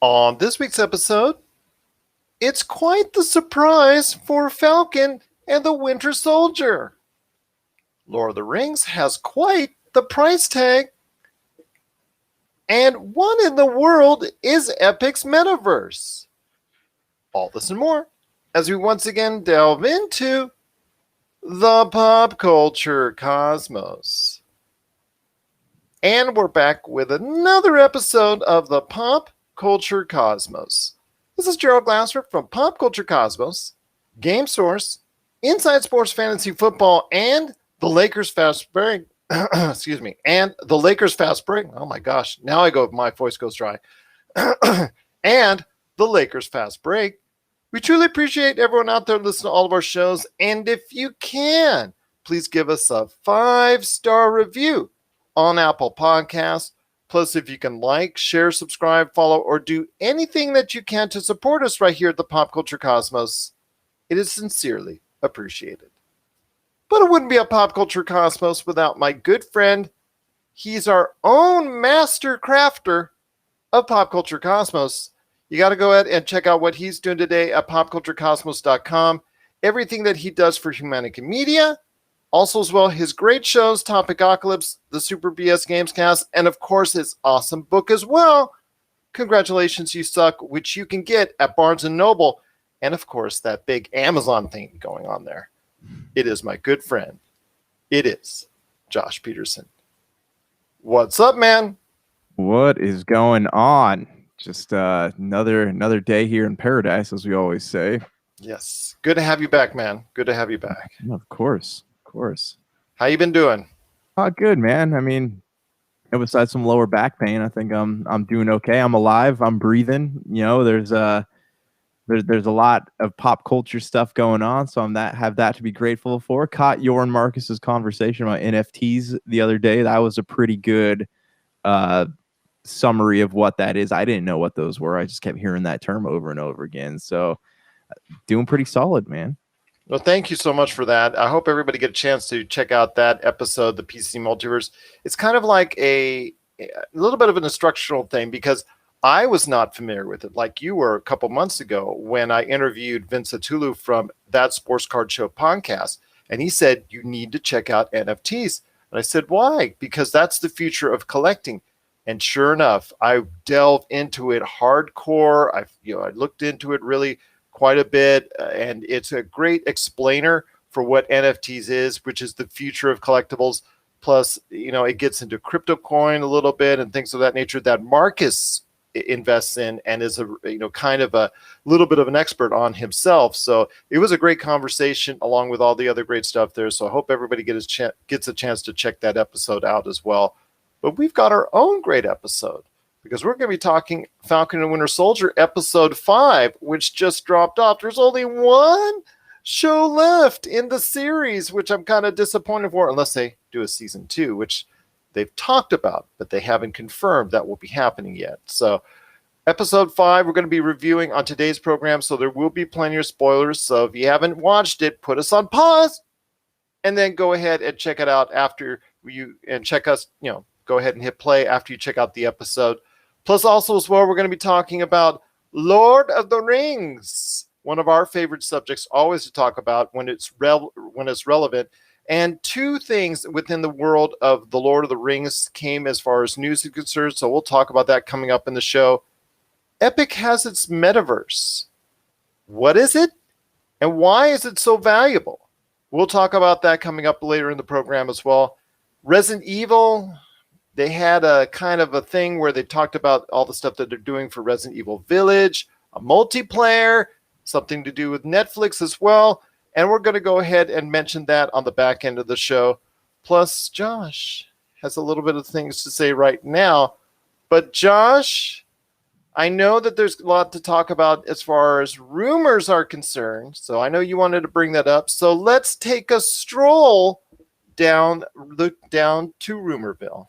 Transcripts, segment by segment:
On this week's episode, it's quite the surprise for Falcon and the Winter Soldier. Lord of the Rings has quite the price tag. And what in the world is Epic's Metaverse? All this and more as we once again delve into the pop culture cosmos. And we're back with another episode of the Pop Culture Cosmos. This is Gerald Glasser from Pop Culture Cosmos, Game Source, Inside Sports Fantasy Football, and the Lakers Fast Break. Excuse me. And the Lakers Fast Break. Oh my gosh. Now my voice goes dry. And the Lakers Fast Break. We truly appreciate everyone out there listening to all of our shows. And if you can, please give us a 5-star review on Apple Podcasts. Plus, if you can like, share, subscribe, follow, or do anything that you can to support us right here at the Pop Culture Cosmos, it is sincerely appreciated. But it wouldn't be a Pop Culture Cosmos without my good friend. He's our own master crafter of Pop Culture Cosmos. You got to go ahead and check out what he's doing today at popculturecosmos.com. Everything that he does for Humanica Media. Also as well, his great shows, Topicocalypse, the Super BS Gamescast, and of course his awesome book as well, Congratulations You Suck, which you can get at Barnes & Noble. And of course, that big Amazon thing going on there. It is my good friend. It is Josh Peterson. What's up, man? What is going on? Just another day here in paradise, as we always say. Yes. Good to have you back, man. Good to have you back. Of course. How you been doing? Good, man. I mean, besides some lower back pain, I think I'm doing okay. I'm alive. I'm breathing. You know, there's a lot of pop culture stuff going on, so have that to be grateful for. Caught your and Marcus's conversation about NFTs the other day. That was a pretty good summary of what that is. I didn't know what those were. I just kept hearing that term over and over again. So doing pretty solid, man. Well, thank you so much for that. I hope everybody get a chance to check out that episode, the PC Multiverse. It's kind of like a little bit of an instructional thing because I was not familiar with it like you were a couple months ago when I interviewed Vince Atulu from That Sports Card Show podcast. And he said, you need to check out NFTs. And I said, why? Because that's the future of collecting. And sure enough, I delved into it hardcore. I looked into it really quite a bit, and it's a great explainer for what NFTs is, which is the future of collectibles. Plus, it gets into crypto coin a little bit and things of that nature that Marcus invests in and is kind of a little bit of an expert on himself. So it was a great conversation along with all the other great stuff there. So I hope everybody gets a chance to check that episode out as well. But we've got our own great episode because we're going to be talking Falcon and Winter Soldier episode 5, which just dropped off. There's only one show left in the series, which I'm kind of disappointed for, unless they do a season 2, which they've talked about, but they haven't confirmed that will be happening yet. So episode 5, we're going to be reviewing on today's program. So there will be plenty of spoilers. So if you haven't watched it, put us on pause and then go ahead and check it out after check us, go ahead and hit play after you check out the episode. Plus, also as well, we're going to be talking about Lord of the Rings, one of our favorite subjects always to talk about when it's relevant. And 2 things within the world of the Lord of the Rings came as far as news is concerned, so we'll talk about that coming up in the show. Epic has its Metaverse. What is it? And why is it so valuable? We'll talk about that coming up later in the program as well. Resident Evil, they had a kind of a thing where they talked about all the stuff that they're doing for Resident Evil Village, a multiplayer, something to do with Netflix as well. And we're going to go ahead and mention that on the back end of the show. Plus, Josh has a little bit of things to say right now. But Josh, I know that there's a lot to talk about as far as rumors are concerned. So I know you wanted to bring that up. So let's take a stroll down to Rumorville.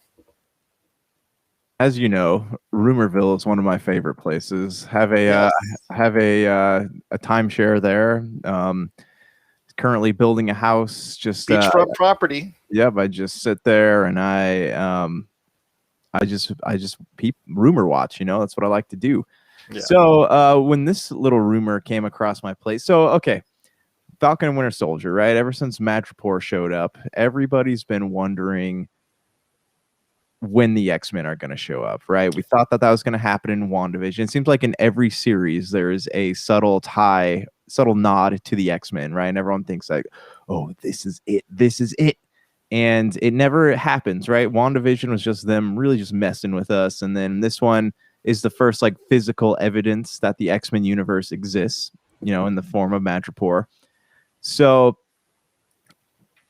As you know, Rumorville is one of my favorite places. Have a timeshare there. Currently building a house. Just beachfront property. Yep, I just sit there and I just peep rumor watch. That's what I like to do. Yeah. So when this little rumor came across my place, so okay, Falcon and Winter Soldier, right? Ever since Madripoor showed up, everybody's been wondering when the X-Men are going to show up, right? We thought that that was going to happen in WandaVision. It seems like in every series there is a subtle nod to the X-Men, right? And everyone thinks like, oh, this is it. This is it. And it never happens, right? WandaVision was just them really just messing with us. And then this one is the first like physical evidence that the X-Men universe exists, you know, in the form of Madripoor. So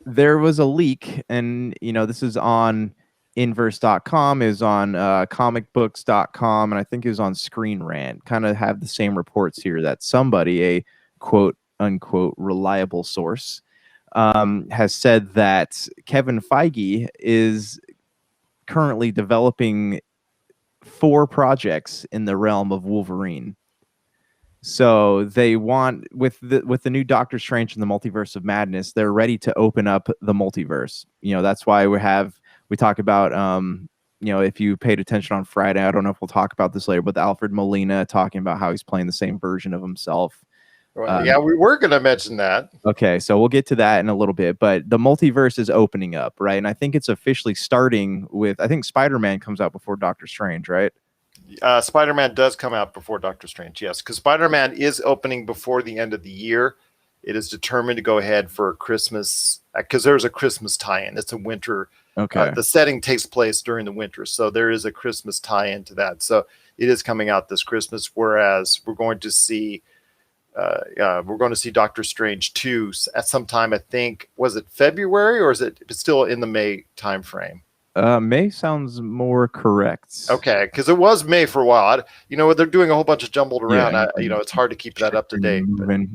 there was a leak, and you know, this is on inverse.com, is on comicbooks.com, and I think it was on Screen Rant. Kind of have the same reports here that somebody, a quote unquote reliable source, has said that Kevin Feige is currently developing 4 projects in the realm of Wolverine. So they want with the new Doctor Strange and the Multiverse of Madness, they're ready to open up the multiverse. You know, that's why we talk about you know, if you paid attention on Friday, I don't know if we'll talk about this later, but Alfred Molina talking about how he's playing the same version of himself. Well, yeah, we were going to mention that. Okay, so we'll get to that in a little bit, but the multiverse is opening up, right? And I think it's officially starting with, I think Spider-Man comes out before Doctor Strange, right? Spider-Man does come out before Doctor Strange, yes, because Spider-Man is opening before the end of the year. It is determined to go ahead for Christmas because there's a Christmas tie-in. It's a winter. Okay. The setting takes place during the winter, so there is a Christmas tie-in to that. So it is coming out this Christmas. Whereas we're going to see Doctor Strange 2 at some time. I think, was it February or is it still in the May timeframe? May sounds more correct. Okay, because it was May for a while. You know, they're doing a whole bunch of jumbled around. Yeah. You know, it's hard to keep that up to date.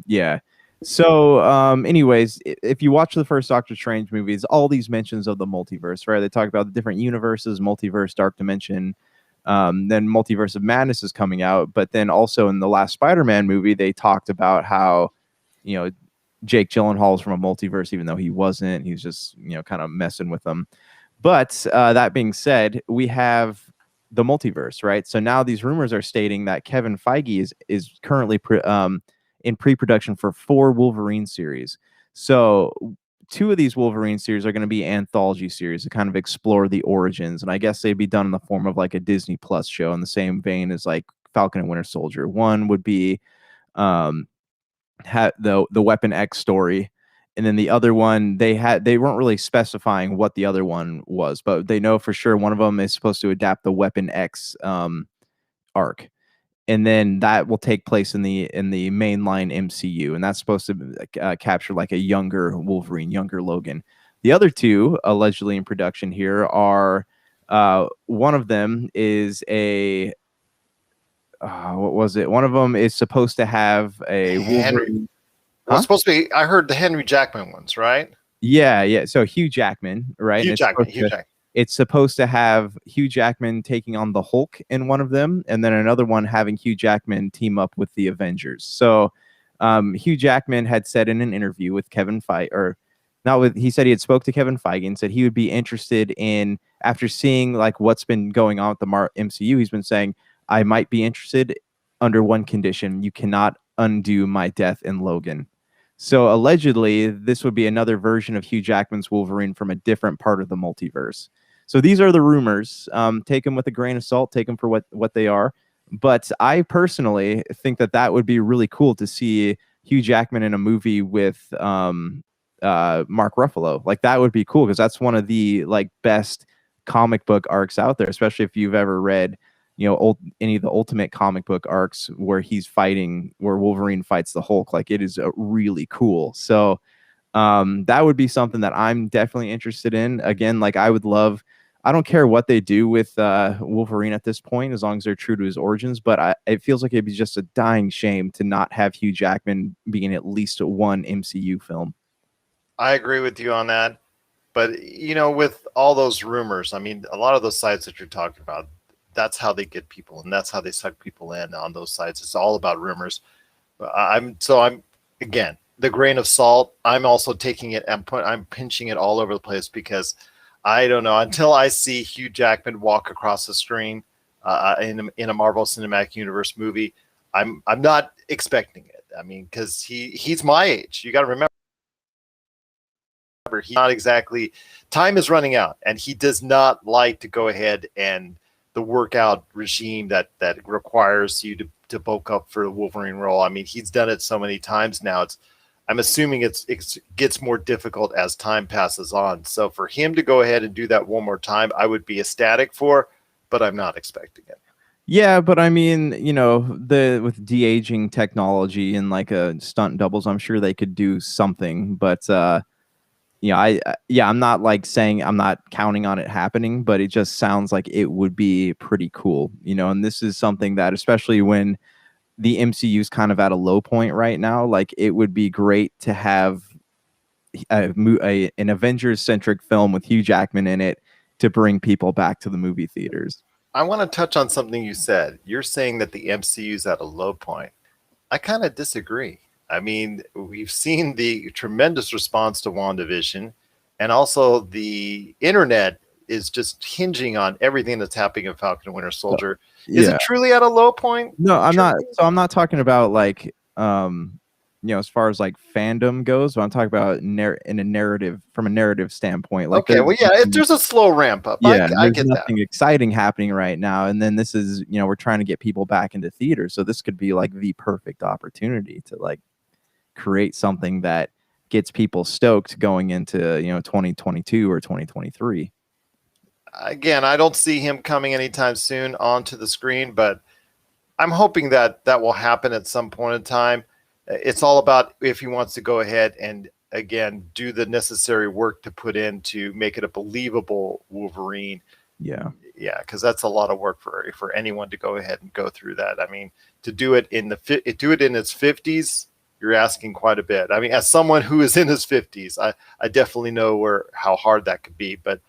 Yeah. So, anyways, if you watch the first Doctor Strange movies, all these mentions of the multiverse, right? They talk about the different universes, multiverse, dark dimension. Then Multiverse of Madness is coming out, but then also in the last Spider-Man movie, they talked about how, you know, Jake Gyllenhaal's from a multiverse, even though he wasn't. He's just, you know, kind of messing with them. But that being said, we have the multiverse, right? So now these rumors are stating that Kevin Feige is currently in pre-production for 4 Wolverine series. So 2 of these Wolverine series are going to be anthology series to kind of explore the origins, and I guess they'd be done in the form of like a Disney Plus show in the same vein as like Falcon and Winter Soldier. One would be the Weapon X story, and then the other one they weren't really specifying what the other one was, but they know for sure one of them is supposed to adapt the Weapon X arc, and then that will take place in the mainline MCU, and that's supposed to capture like a younger Wolverine, younger Logan. The other 2 allegedly in production here are one of them is a what was it? One of them is supposed to have a Wolverine. Well, it's supposed to be. I heard the Henry Jackman ones, right? Yeah. So Hugh Jackman, right? Hugh Jackman. It's supposed to have Hugh Jackman taking on the Hulk in one of them, and then another one having Hugh Jackman team up with the Avengers. So Hugh Jackman had said in an interview with Kevin Feige, or not with, he said he had spoke to Kevin Feige and said he would be interested in, after seeing like what's been going on with the MCU, he's been saying, I might be interested under one condition: you cannot undo my death in Logan. So allegedly, this would be another version of Hugh Jackman's Wolverine from a different part of the multiverse. So these are the rumors. Take them with a grain of salt. Take them for what they are. But I personally think that would be really cool to see Hugh Jackman in a movie with Mark Ruffalo. Like, that would be cool, because that's one of the like best comic book arcs out there, especially if you've ever read, you know, any of the Ultimate comic book arcs where where Wolverine fights the Hulk. Like, it is really cool. So that would be something that I'm definitely interested in. Again, like, I don't care what they do with Wolverine at this point, as long as they're true to his origins. But it feels like it'd be just a dying shame to not have Hugh Jackman be in at least one MCU film. I agree with you on that. But, you know, with all those rumors, I mean, a lot of those sites that you're talking about, that's how they get people, and that's how they suck people in on those sites. It's all about rumors. I'm again, the grain of salt. I'm also taking it and I'm pinching it all over the place, because I don't know, until I see Hugh Jackman walk across the screen, in a Marvel Cinematic Universe movie. I'm not expecting it. I mean, because he's my age. You got to remember, he's not exactly, time is running out, and he does not like to go ahead and the workout regime that requires you to bulk up for the Wolverine role. I mean, he's done it so many times now. I'm assuming it gets more difficult as time passes on. So for him to go ahead and do that one more time, I would be ecstatic for, but I'm not expecting it. Yeah, but I mean, you know, with de-aging technology and like a stunt doubles, I'm sure they could do something. But you know, I'm not like saying I'm not counting on it happening, but it just sounds like it would be pretty cool, you know. And this is something that, especially when the MCU is kind of at a low point right now, like it would be great to have an Avengers-centric film with Hugh Jackman in it to bring people back to the movie theaters. I want to touch on something you said. You're saying that the MCU is at a low point. I kind of disagree. I mean, we've seen the tremendous response to WandaVision, and also the internet is just hinging on everything that's happening in Falcon and Winter Soldier. Yeah. Is it truly at a low point? No, I'm not. So I'm not talking about like, you know, as far as like fandom goes, but I'm talking about in a narrative, from a narrative standpoint. Like, okay, well, yeah, there's a slow ramp up. Yeah, I get nothing that. exciting happening right now, and then this is, you know, we're trying to get people back into theaters, so this could be like the perfect opportunity to like create something that gets people stoked going into, you know, 2022 or 2023. Again, I don't see him coming anytime soon onto the screen, but I'm hoping that will happen at some point in time. It's all about if he wants to go ahead and, again, do the necessary work to put in to make it a believable Wolverine. Yeah, because that's a lot of work for anyone to go ahead and go through that. I mean, to do it in its 50s, you're asking quite a bit. I mean, as someone who is in his 50s, I definitely know how hard that could be. But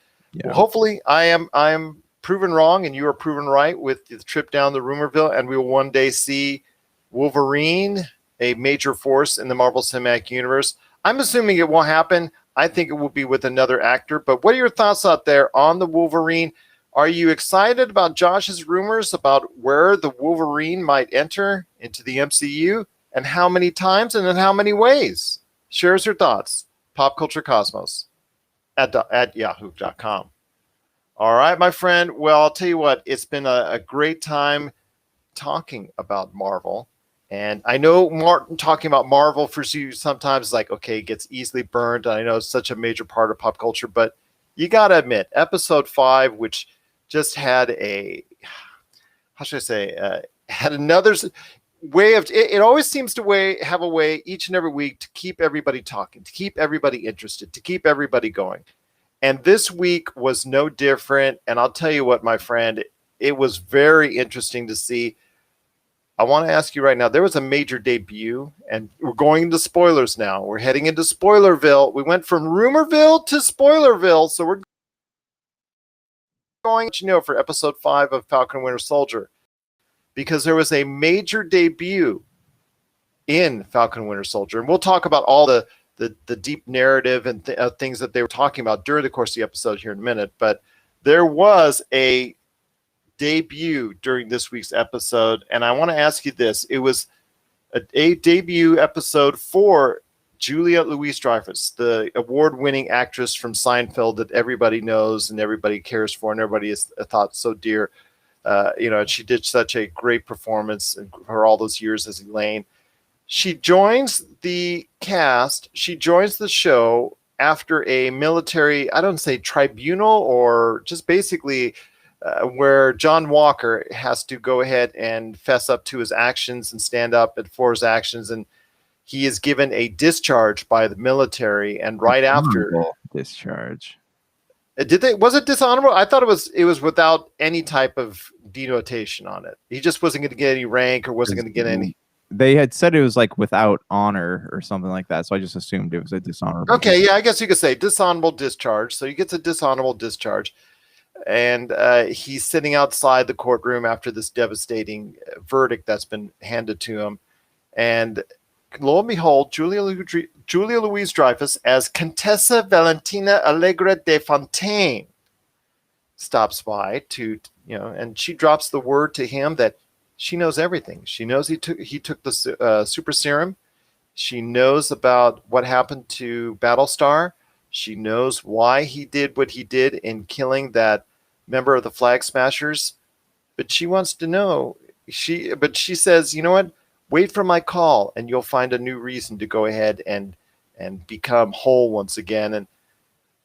well, hopefully, I am proven wrong, and you are proven right with the trip down to Rumorville, and we will one day see Wolverine, a major force in the Marvel Cinematic Universe. I'm assuming it won't happen. I think it will be with another actor. But what are your thoughts out there on the Wolverine? Are you excited about Josh's rumors about where the Wolverine might enter into the MCU, and how many times and in how many ways? Share us your thoughts. Pop Culture Cosmos at yahoo.com. All right, my friend. Well, I'll tell you what, it's been a great time talking about Marvel. And I know Martin talking about Marvel for you sometimes like, okay, it gets easily burned. I know it's such a major part of pop culture, but you got to admit, episode 5, which just had had another way of, it always seems to have a way each and every week to keep everybody talking, to keep everybody interested, to keep everybody going. And this week was no different. And I'll tell you what, my friend, it was very interesting to see. I want to ask you right now, there was a major debut, and we're going into spoilers now. We're heading into Spoilerville. We went from Rumorville to Spoilerville. So we're going, for episode 5 of Falcon and Winter Soldier, because there was a major debut in Falcon and Winter Soldier. And we'll talk about all the deep narrative and things that they were talking about during the course of the episode here in a minute. But there was a debut during this week's episode, and I want to ask you this. It was a debut episode for Julia Louis-Dreyfus, the award-winning actress from Seinfeld that everybody knows and everybody cares for and everybody is thought so dear. And she did such a great performance for all those years as Elaine. She joins the cast. She joins the show after a military, I don't say tribunal, or just basically where John Walker has to go ahead and fess up to his actions and stand up for his actions. And he is given a discharge by the military. And right after discharge, was it dishonorable? I thought it was without any type of denotation on it. He just wasn't going to get any rank or wasn't going to get any. They had said it was like without honor or something like that. So I just assumed it was a dishonorable. Okay. Yeah, I guess you could say dishonorable discharge. So he gets a dishonorable discharge. And he's sitting outside the courtroom after this devastating verdict that's been handed to him. And lo and behold, Julia Louis-Dreyfus as Contessa Valentina Allegra de Fontaine stops by to and she drops the word to him that she knows everything. She knows he took the super serum. She knows about what happened to Battlestar. She knows why he did what he did in killing that member of the Flag Smashers. But she wants to know. But she says, you know what? Wait for my call, and you'll find a new reason to go ahead and become whole once again. And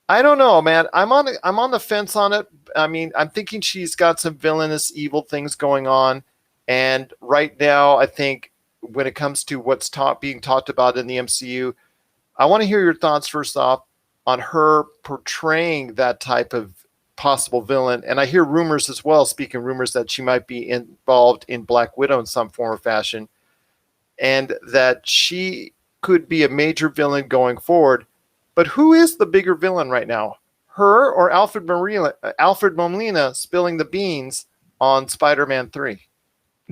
I don't know, man. I'm on the fence on it. I mean, I'm thinking she's got some villainous, evil things going on, and right now, I think when it comes to what's being talked about in the MCU, I want to hear your thoughts first off on her portraying that type of possible villain. And I hear rumors as well, speaking rumors, that she might be involved in Black Widow in some form or fashion, and that she could be a major villain going forward. But who is the bigger villain right now? Her or Alfred Molina spilling the beans on Spider-Man 3?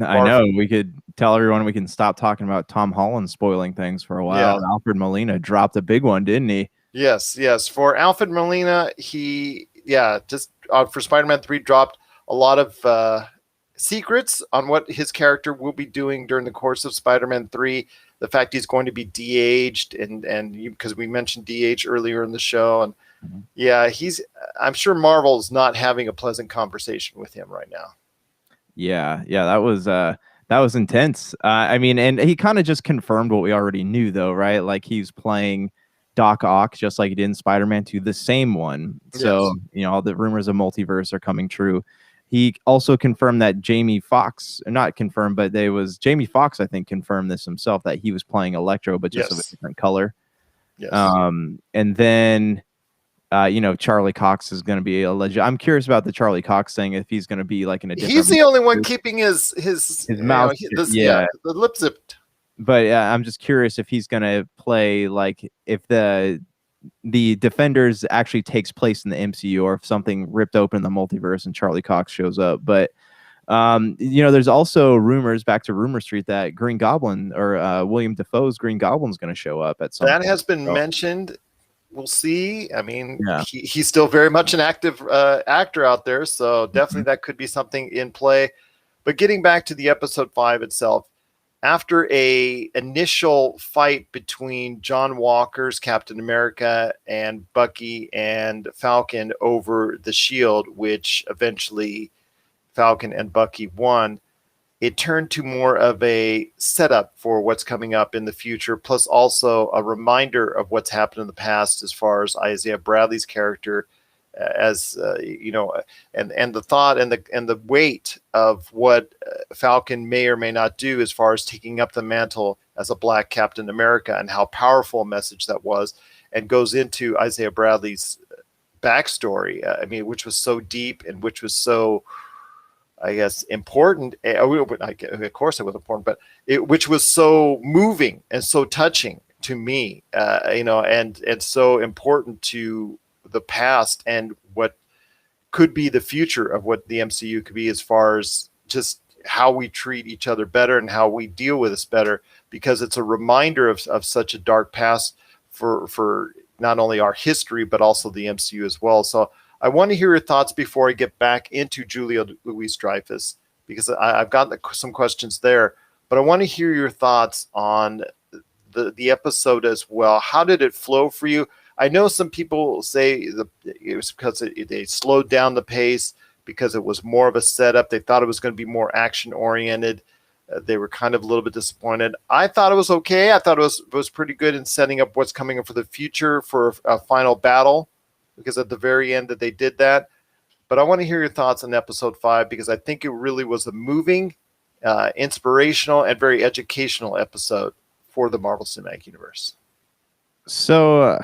I know. We could tell everyone we can stop talking about Tom Holland spoiling things for a while. Yeah. Alfred Molina dropped a big one, didn't he? Yes. For Alfred Molina, just for Spider-Man 3 dropped a lot of secrets on what his character will be doing during the course of Spider-Man 3. The fact he's going to be de-aged, and because we mentioned de-age earlier in the show, and I'm sure Marvel's not having a pleasant conversation with him right now. Yeah, that was intense. I mean, and he kind of just confirmed what we already knew, though, right? Like he's playing Doc Ock just like he did in Spider-Man 2, the same one. So, all the rumors of multiverse are coming true. He also confirmed that Jamie Foxx, not confirmed, but Jamie Foxx, I think, confirmed this himself, that he was playing Electro, but just of a different color. Yes. And then, Charlie Cox is going to be a legend. I'm curious about the Charlie Cox thing, if he's going to be like in a different... He's the only one keeping his mouth, the lip zipped. But I'm just curious if he's going to play, like, if the Defenders actually takes place in the MCU, or if something ripped open the multiverse and Charlie Cox shows up. But there's also rumors, back to Rumor Street, that Green Goblin, or William Dafoe's Green Goblin, is going to show up at some point. That has been mentioned. We'll see. I mean, he's still very much an active actor out there, so definitely that could be something in play. But getting back to the episode 5 itself, after a initial fight between John Walker's Captain America and Bucky and Falcon over the shield, which eventually Falcon and Bucky won, it turned to more of a setup for what's coming up in the future, plus also a reminder of what's happened in the past as far as Isaiah Bradley's character, and the thought and the weight of what Falcon may or may not do as far as taking up the mantle as a Black Captain America, and how powerful a message that was, and goes into Isaiah Bradley's backstory. Which was so deep and which was so, I guess, important. Of course it was important, but which was so moving and so touching to me, and so important to the past and what could be the future of what the MCU could be, as far as just how we treat each other better and how we deal with this better, because it's a reminder of such a dark past for not only our history, but also the MCU as well. So I want to hear your thoughts before I get back into Julia Louis-Dreyfus, because I've got some questions there, but I want to hear your thoughts on the episode as well. How did it flow for you? I know some people say it was because they slowed down the pace, because it was more of a setup. They thought it was going to be more action oriented. They were kind of a little bit disappointed. I thought it was okay. I thought it was pretty good in setting up what's coming up for the future for a final battle, because at the very end that they did that. But I want to hear your thoughts on episode 5, because I think it really was a moving, inspirational, and very educational episode for the Marvel Cinematic Universe. So,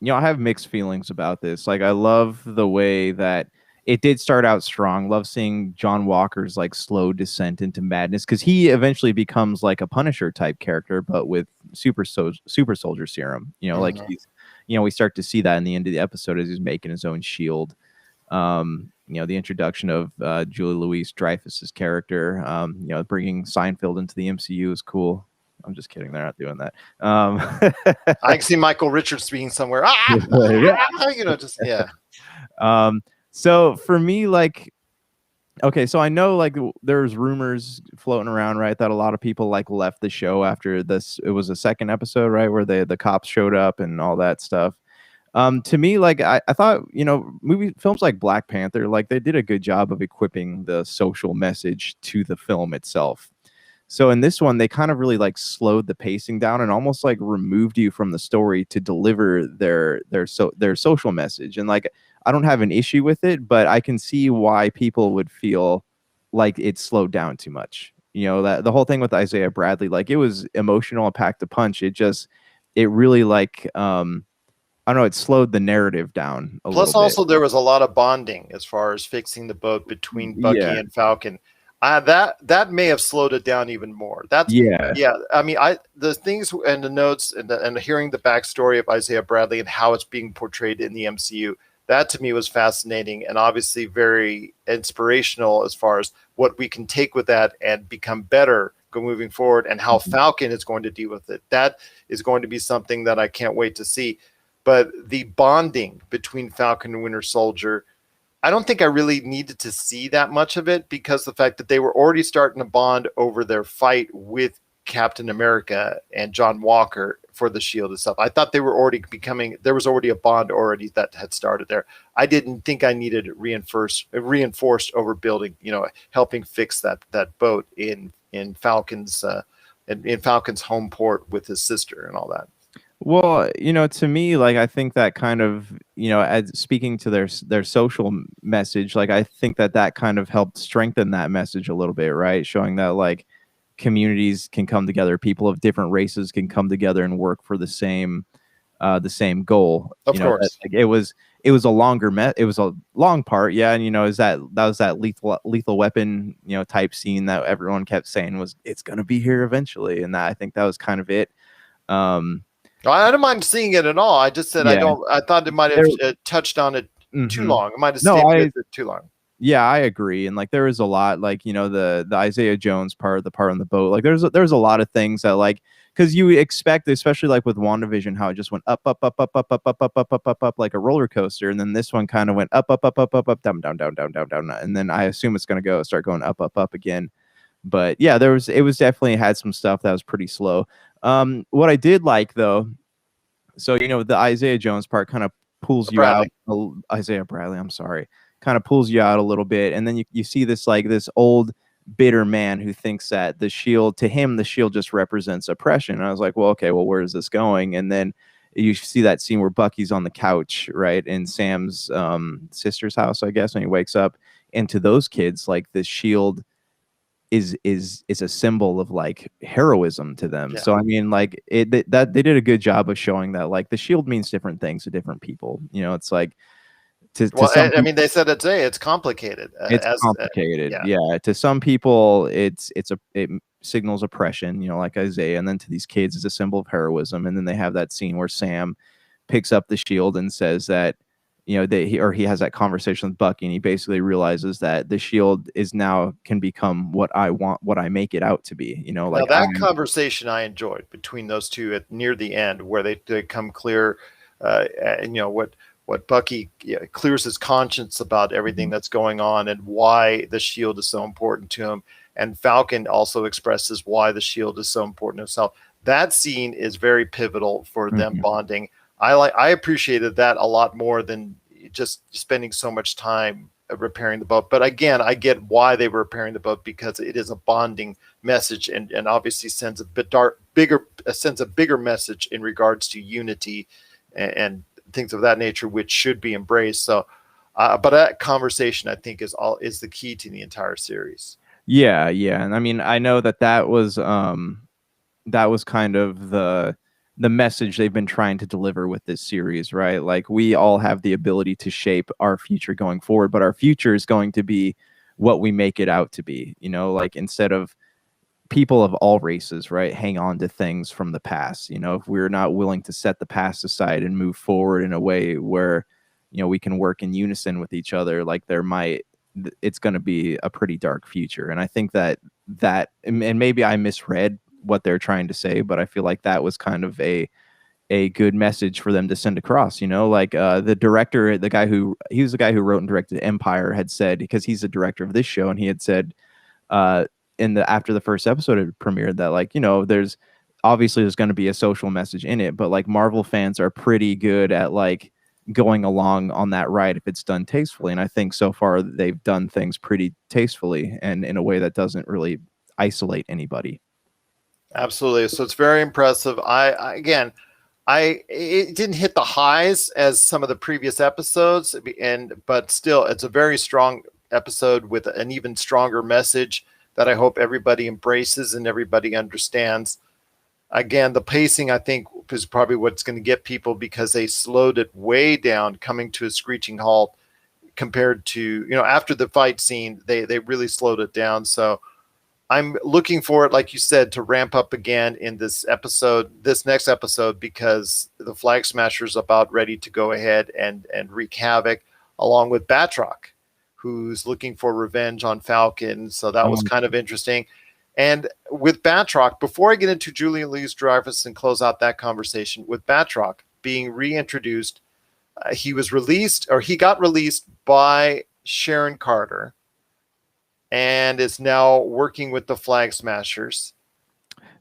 I have mixed feelings about this. Like, I love the way that it did start out strong. Love seeing John Walker's like slow descent into madness, because he eventually becomes like a Punisher type character, but with super soldier serum. Like he's, we start to see that in the end of the episode as he's making his own shield. The introduction of Julia Louis-Dreyfus's character, bringing Seinfeld into the MCU is cool. I'm just kidding. They're not doing that. I can see Michael Richards being somewhere. So for me, like, Okay, so I know like there's rumors floating around, right, that a lot of people like left the show after this. It was a second episode, right, where the cops showed up and all that stuff. To me, like I thought, movie films like Black Panther, like they did a good job of equipping the social message to the film itself. So in this one, they kind of really like slowed the pacing down and almost like removed you from the story to deliver their social message. And like I don't have an issue with it, but I can see why people would feel like it slowed down too much. That the whole thing with Isaiah Bradley, like it was emotional and packed a punch. It really like I don't know, it slowed the narrative down a little Plus, bit. also there was a lot of bonding as far as fixing the boat between Bucky Yeah. and Falcon. That may have slowed it down even more. That's Yeah. yeah. I mean, the things and the notes and hearing the backstory of Isaiah Bradley and how it's being portrayed in the MCU. That to me was fascinating and obviously very inspirational as far as what we can take with that and become better moving forward, and how Falcon is going to deal with it. That is going to be something that I can't wait to see. But the bonding between Falcon and Winter Soldier, I don't think I really needed to see that much of it, because the fact that they were already starting to bond over their fight with Captain America and John Walker for the shield and stuff. I thought they were already there was already a bond already that had started there. I didn't think I needed reinforced overbuilding, helping fix that boat in Falcon's in Falcon's home port with his sister and all that. Well, to me, like I think that kind of, as speaking to their social message, like I think that kind of helped strengthen that message a little bit, right? Showing that like communities can come together, people of different races can come together and work for the same goal. Of course. Like it was a it was a long part, yeah. And is that was that lethal weapon, type scene that everyone kept saying was it's gonna be here eventually, and that I think that was kind of it. I don't mind seeing it at all. I just said I Yeah. don't. I thought it might have touched on it too long. It might have stayed with it too long. Yeah, I agree. And like there is a lot, like the Isaiah Jones part, the part on the boat. Like there's a lot of things that like because you expect, especially like with WandaVision, how it just went up, up, up, up, up, up, up, up, up, up, up, up, up, like a roller coaster, and then this one kind of went up, up, up, up, up, up, down, down, down, down, down, down, and then I assume it's gonna start going up, up, up again. But yeah, it was definitely had some stuff that was pretty slow. What I did like though. So the Isaiah Jones part kind of pulls you out. Isaiah Bradley, I'm sorry, kind of pulls you out a little bit, and then you see this like this old bitter man who thinks that the shield, to him, the shield just represents oppression. And I was like, well, okay, well, where is this going? And then you see that scene where Bucky's on the couch, right, in Sam's sister's house, I guess, when he wakes up, and to those kids, like the shield is a symbol of like heroism to them. Yeah. So I mean, like that they did a good job of showing that like the shield means different things to different people. It's like I mean, they said it's complicated. It's complicated. Yeah. To some people, it signals oppression. Like Isaiah, and then to these kids, it's a symbol of heroism. And then they have that scene where Sam picks up the shield and says that he has that conversation with Bucky, and he basically realizes that the shield can become what I want, what I make it out to be. Like now that conversation I enjoyed between those two near the end, where they come clear, and what Bucky clears his conscience about everything that's going on and why the shield is so important to him, and Falcon also expresses why the shield is so important to himself. That scene is very pivotal for them bonding. I appreciated that a lot more than just spending so much time repairing the boat. But again, I get why they were repairing the boat, because it is a bonding message, and obviously sends a bigger message in regards to unity and things of that nature, which should be embraced. So, but that conversation, I think, is the key to the entire series. Yeah, and I mean, I know that was kind of the message they've been trying to deliver with this series, right? Like we all have the ability to shape our future going forward, but our future is going to be what we make it out to be. Like instead of people of all races, right, hang on to things from the past. If we're not willing to set the past aside and move forward in a way where we can work in unison with each other, like it's going to be a pretty dark future. And I think that and maybe I misread what they're trying to say, but I feel like that was kind of a a good message for them to send across. You know, like the director, he was the guy who wrote and directed Empire, had said, because he's the director of this show, and he had said uh, after the first episode had premiered that, like, you know, there's going to be a social message in it, but like Marvel fans are pretty good at like going along on that ride if it's done tastefully. And I think so far they've done things pretty tastefully and in a way that doesn't really isolate anybody. Absolutely. So it's very impressive. It didn't hit the highs as some of the previous episodes, but still, it's a very strong episode with an even stronger message that I hope everybody embraces and everybody understands. Again, the pacing, I think, is probably what's going to get people, because they slowed it way down, coming to a screeching halt compared to, you know, after the fight scene, they really slowed it down. So I'm looking for it, like you said, to ramp up again in this next episode, because the Flag Smasher's about ready to go ahead and wreak havoc, along with Batroc, who's looking for revenge on Falcon. So that was kind of interesting. And with Batroc, before I get into Julia Louis-Dreyfus and close out that conversation, with Batroc being reintroduced, he got released by Sharon Carter, and is now working with the Flag Smashers.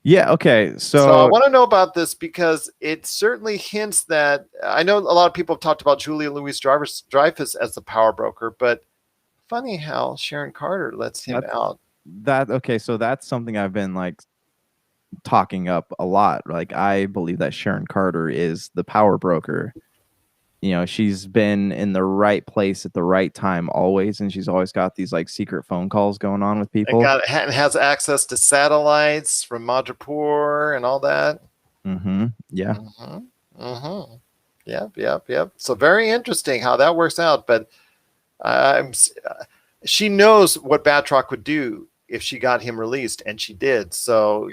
Yeah, okay. So I want to know about this, because it certainly hints that, I know a lot of people have talked about Julia Louis-Dreyfus as the power broker, but funny how Sharon Carter lets him out. So that's something I've been like talking up a lot. Like, I believe that Sharon Carter is the power broker. You know, she's been in the right place at the right time always, and she's always got these like secret phone calls going on with people. And has access to satellites from Madripoor and all that. Mm-hmm. Yeah. Mm-hmm. Mm-hmm. Yep. So very interesting how that works out. But she knows what Batroc would do if she got him released, and she did. So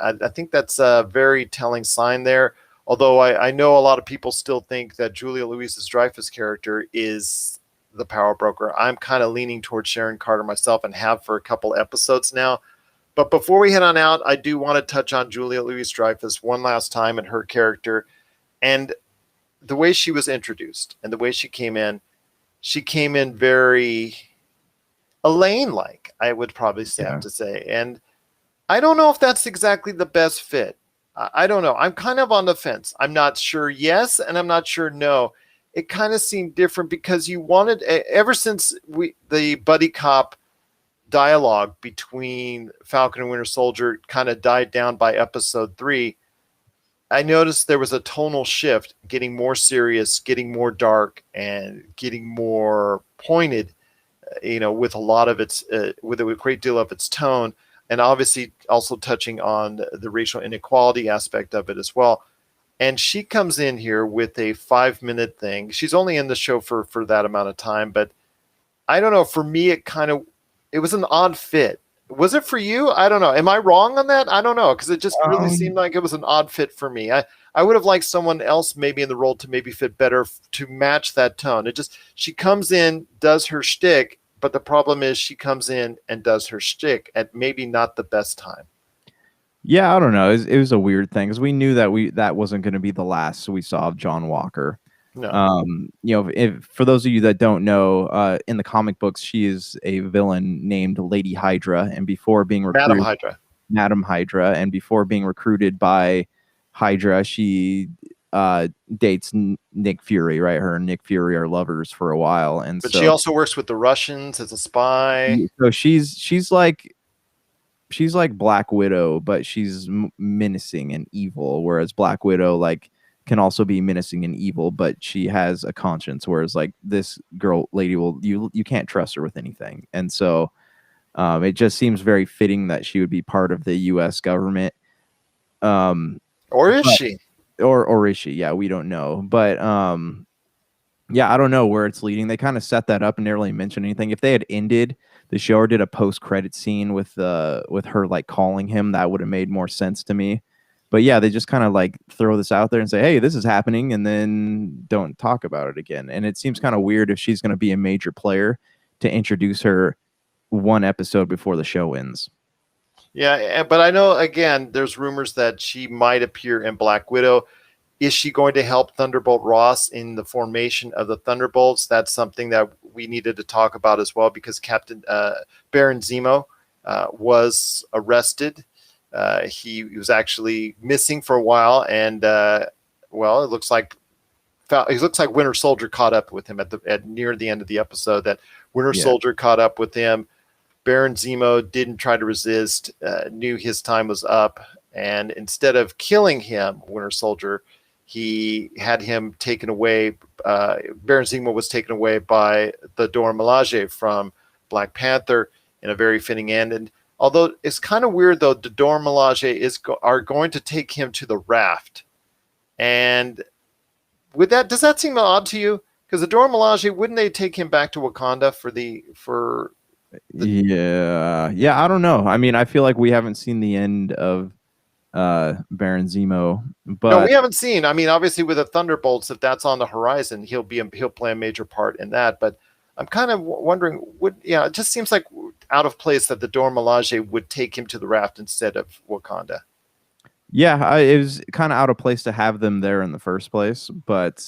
I think that's a very telling sign there. Although I know a lot of people still think that Julia Louis-Dreyfus' character is the power broker. I'm kind of leaning towards Sharon Carter myself, and have for a couple episodes now. But before we head on out, I do want to touch on Julia Louis-Dreyfus one last time, and her character, and the way she was introduced and the way she came in. She came in very Elaine-like, I would probably have to say. And I don't know if that's exactly the best fit. I don't know. I'm kind of on the fence. I'm not sure yes, and I'm not sure no. It kind of seemed different, because you wanted, ever since the buddy cop dialogue between Falcon and Winter Soldier kind of died down by episode 3, I noticed there was a tonal shift, getting more serious, getting more dark, and getting more pointed, with a lot of its, with a great deal of its tone. And obviously also touching on the racial inequality aspect of it as well. And she comes in here with a 5-minute thing. She's only in the show for that amount of time, but I don't know. For me, it was an odd fit. Was it for you? I don't know. Am I wrong on that? I don't know, because it just really seemed like it was an odd fit for me. I would have liked someone else maybe in the role to maybe fit better to match that tone. She comes in, does her shtick, but the problem is she comes in and does her shtick at maybe not the best time. Yeah, I don't know. It was a weird thing, because we knew that wasn't going to be the last we saw of John Walker. No. For those of you that don't know, in the comic books, she is a villain named Lady Hydra, and before being recruited, Madam Hydra, and before being recruited by Hydra, she dates Nick Fury, right? Her and Nick Fury are lovers for a while, but she also works with the Russians as a spy. So she's like Black Widow, but she's menacing and evil, whereas Black Widow like can also be menacing and evil, but she has a conscience, whereas like this lady you can't trust her with anything. And so it just seems very fitting that she would be part of the US government. Or is she? Or is she? Yeah, we don't know. But yeah, I don't know where it's leading. They kind of set that up and didn't really mention anything. If they had ended the show or did a post-credit scene with her like calling him, that would have made more sense to me. But yeah, they just kind of like throw this out there and say, hey, this is happening, and then don't talk about it again. And it seems kind of weird if she's going to be a major player to introduce her one episode before the show ends. Yeah, but I know, again, there's rumors that she might appear in Black Widow. Is she going to help Thunderbolt Ross in the formation of the Thunderbolts? That's something that we needed to talk about as well, because Captain Baron Zemo was arrested. He was actually missing for a while, and well, it looks like Winter Soldier caught up with him at near the end of the episode. That Winter Soldier caught up with him. Baron Zemo didn't try to resist, knew his time was up, and instead of killing him, Winter Soldier, he had him taken away. Baron Zemo was taken away by the Dora Milaje from Black Panther in a very fitting end. And although it's kind of weird, though, the Dora Milaje are going to take him to the Raft. And with that, does that seem odd to you? Because the Dora Milaje, wouldn't they take him back to Wakanda Yeah, I don't know. I mean, I feel like we haven't seen the end of Baron Zemo, but no, we haven't seen. I mean, obviously with the Thunderbolts, if that's on the horizon, he'll play a major part in that. But I'm kind of wondering, it just seems like out of place that the Dora Milaje would take him to the Raft instead of Wakanda. Yeah, it was kind of out of place to have them there in the first place, but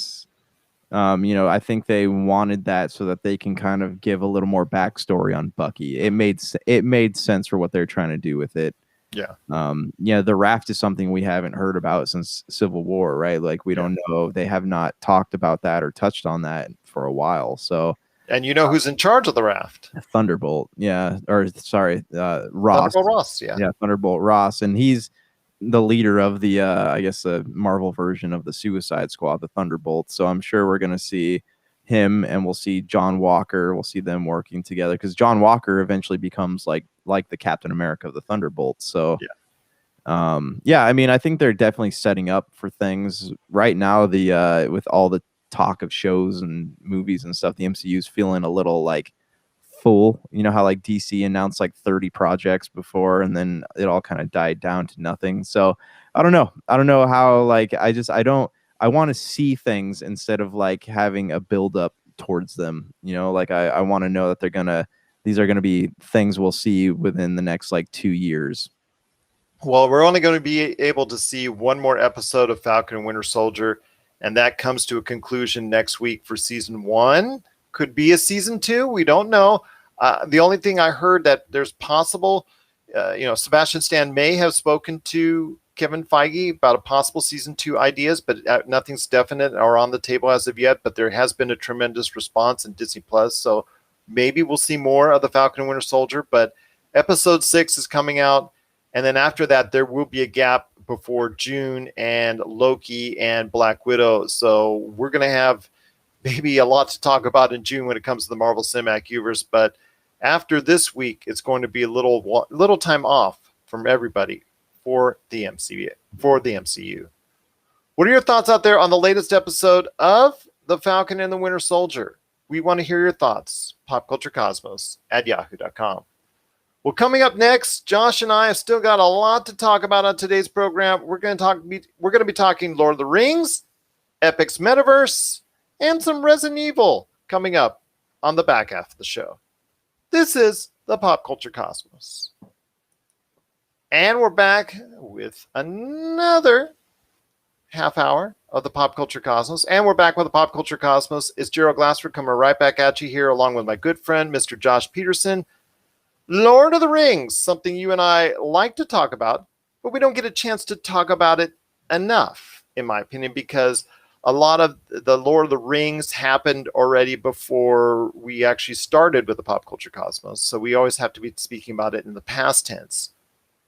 I think they wanted that so that they can kind of give a little more backstory on Bucky. It made sense for what they're trying to do with it. Yeah. The Raft is something we haven't heard about since Civil War, right? Like we don't know. They have not talked about that or touched on that for a while. So, and you know who's in charge of the Raft? Thunderbolt. Yeah. Ross. Thunderbolt Ross. Yeah. Yeah. Thunderbolt Ross. And he's the leader of the, I guess the Marvel version of the Suicide Squad, the Thunderbolts. So I'm sure we're going to see him, and we'll see John Walker. We'll see them working together, because John Walker eventually becomes like the Captain America of the Thunderbolts. So I mean, I think they're definitely setting up for things right now. The with all the talk of shows and movies and stuff, the MCU is feeling a little like full. You know how like DC announced like 30 projects before, and then it all kind of died down to nothing. So I don't know how, like, I want to see things instead of like having a build up towards them. Like I want to know that these are going to be things we'll see within the next like 2 years. Well, we're only going to be able to see one more episode of Falcon and Winter Soldier, and that comes to a conclusion next week for season 1. Could be a season 2. We don't know. The only thing I heard that there's possible, Sebastian Stan may have spoken to Kevin Feige about a possible season 2 ideas, but nothing's definite or on the table as of yet. But there has been a tremendous response in Disney Plus, so maybe we'll see more of the Falcon and Winter Soldier. But episode 6 is coming out, and then after that, there will be a gap before June and Loki and Black Widow. So we're going to have maybe a lot to talk about in June when it comes to the Marvel Cinematic Universe. But after this week, it's going to be a little time off from everybody for the MCU. What are your thoughts out there on the latest episode of The Falcon and the Winter Soldier? We want to hear your thoughts. popculturecosmos@yahoo.com. Well, coming up next, Josh and I have still got a lot to talk about on today's program. We're going to be talking Lord of the Rings, Epic's Metaverse, and some Resident Evil coming up on the back half of the show. This is the Pop Culture Cosmos. And we're back with another half hour of the Pop Culture Cosmos. And we're back with the Pop Culture Cosmos. It's Gerald Glassford coming right back at you here, along with my good friend, Mr. Josh Peterson. Lord of the Rings, something you and I like to talk about, but we don't get a chance to talk about it enough, in my opinion, because a lot of the Lord of the Rings happened already before we actually started with the Pop Culture Cosmos. So we always have to be speaking about it in the past tense,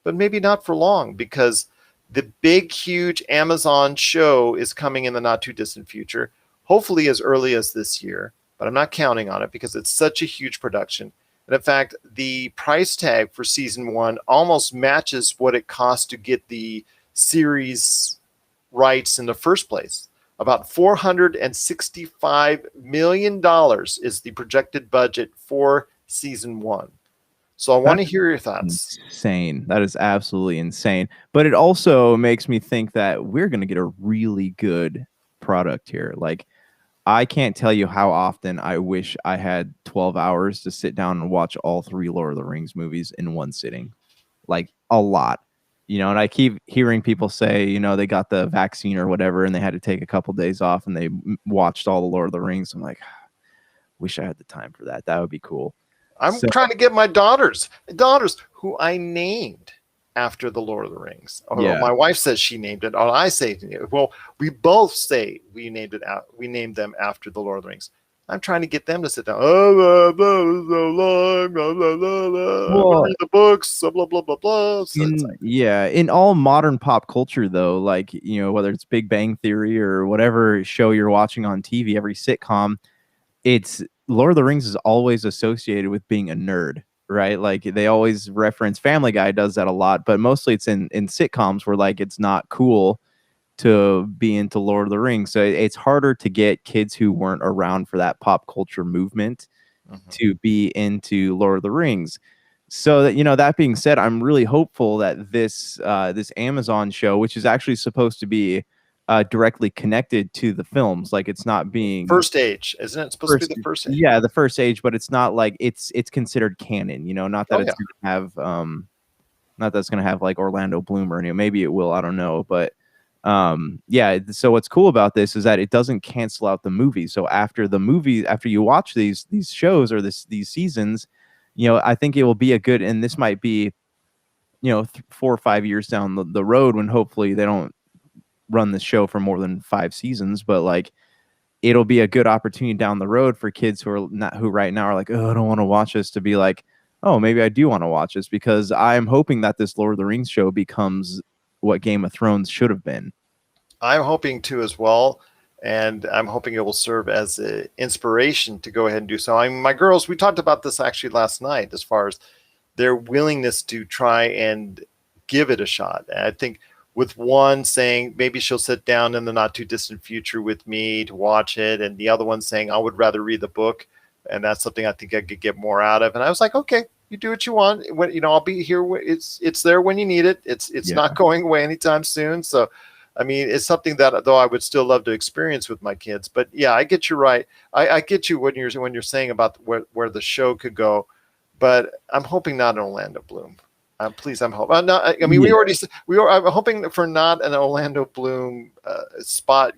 but maybe not for long, because the big, huge Amazon show is coming in the not too distant future, hopefully as early as this year, but I'm not counting on it because it's such a huge production. And in fact, the price tag for season 1 almost matches what it costs to get the series rights in the first place. About $465 million is the projected budget for season 1. So I want to hear your thoughts. Insane. That is absolutely insane. But it also makes me think that we're going to get a really good product here. Like, I can't tell you how often I wish I had 12 hours to sit down and watch all 3 Lord of the Rings movies in one sitting. Like, a lot. and I keep hearing people say, they got the vaccine or whatever, and they had to take a couple days off, and they watched all the Lord of the Rings. I'm like, wish I had the time for that. That would be cool. I'm trying to get my daughters who I named after the Lord of the Rings. Or my wife says she named it, or I say, well, we both say we named it out. We named them after the Lord of the Rings. I'm trying to get them to sit down. Oh, so long, blah, blah, blah, blah. Read the books, blah, blah, blah, blah. So in all modern pop culture, though, like, whether it's Big Bang Theory or whatever show you're watching on TV, every sitcom, it's Lord of the Rings is always associated with being a nerd, right? Like they always reference Family Guy does that a lot, but mostly it's in sitcoms where like it's not cool to be into Lord of the Rings. So it's harder to get kids who weren't around for that pop culture movement to be into Lord of the Rings. So that, that being said, I'm really hopeful that this Amazon show, which is actually supposed to be directly connected to the films, like it's not being First Age, isn't it supposed to be the First Age? Yeah, the First Age, but it's not like it's considered canon, not that it's gonna have not that it's gonna have like Orlando Bloom or anything. Maybe it will, I don't know, but so what's cool about this is that it doesn't cancel out the movie. So after you watch these shows or these seasons, I think it will be a good, and this might be 4 or 5 years down the road when hopefully they don't run the show for more than 5 seasons, but like it'll be a good opportunity down the road for kids who right now are like, oh, I don't want to watch this, to be like, oh, maybe I do want to watch this, because I'm hoping that this Lord of the Rings show becomes what Game of Thrones should have been. I'm hoping to as well, and I'm hoping it will serve as an inspiration to go ahead and do so. My girls, we talked about this actually last night as far as their willingness to try and give it a shot. And I think with one saying maybe she'll sit down in the not too distant future with me to watch it, and the other one saying I would rather read the book, and that's something I think I could get more out of. And I was like, okay, you do what you want. When, I'll be here. It's there when you need it. It's not going away anytime soon. So, I mean, it's something that though I would still love to experience with my kids. But yeah, I get you right. I get you when you're saying about where the show could go, but I'm hoping not an Orlando Bloom. Please, I'm hoping. I'm hoping for not an Orlando Bloom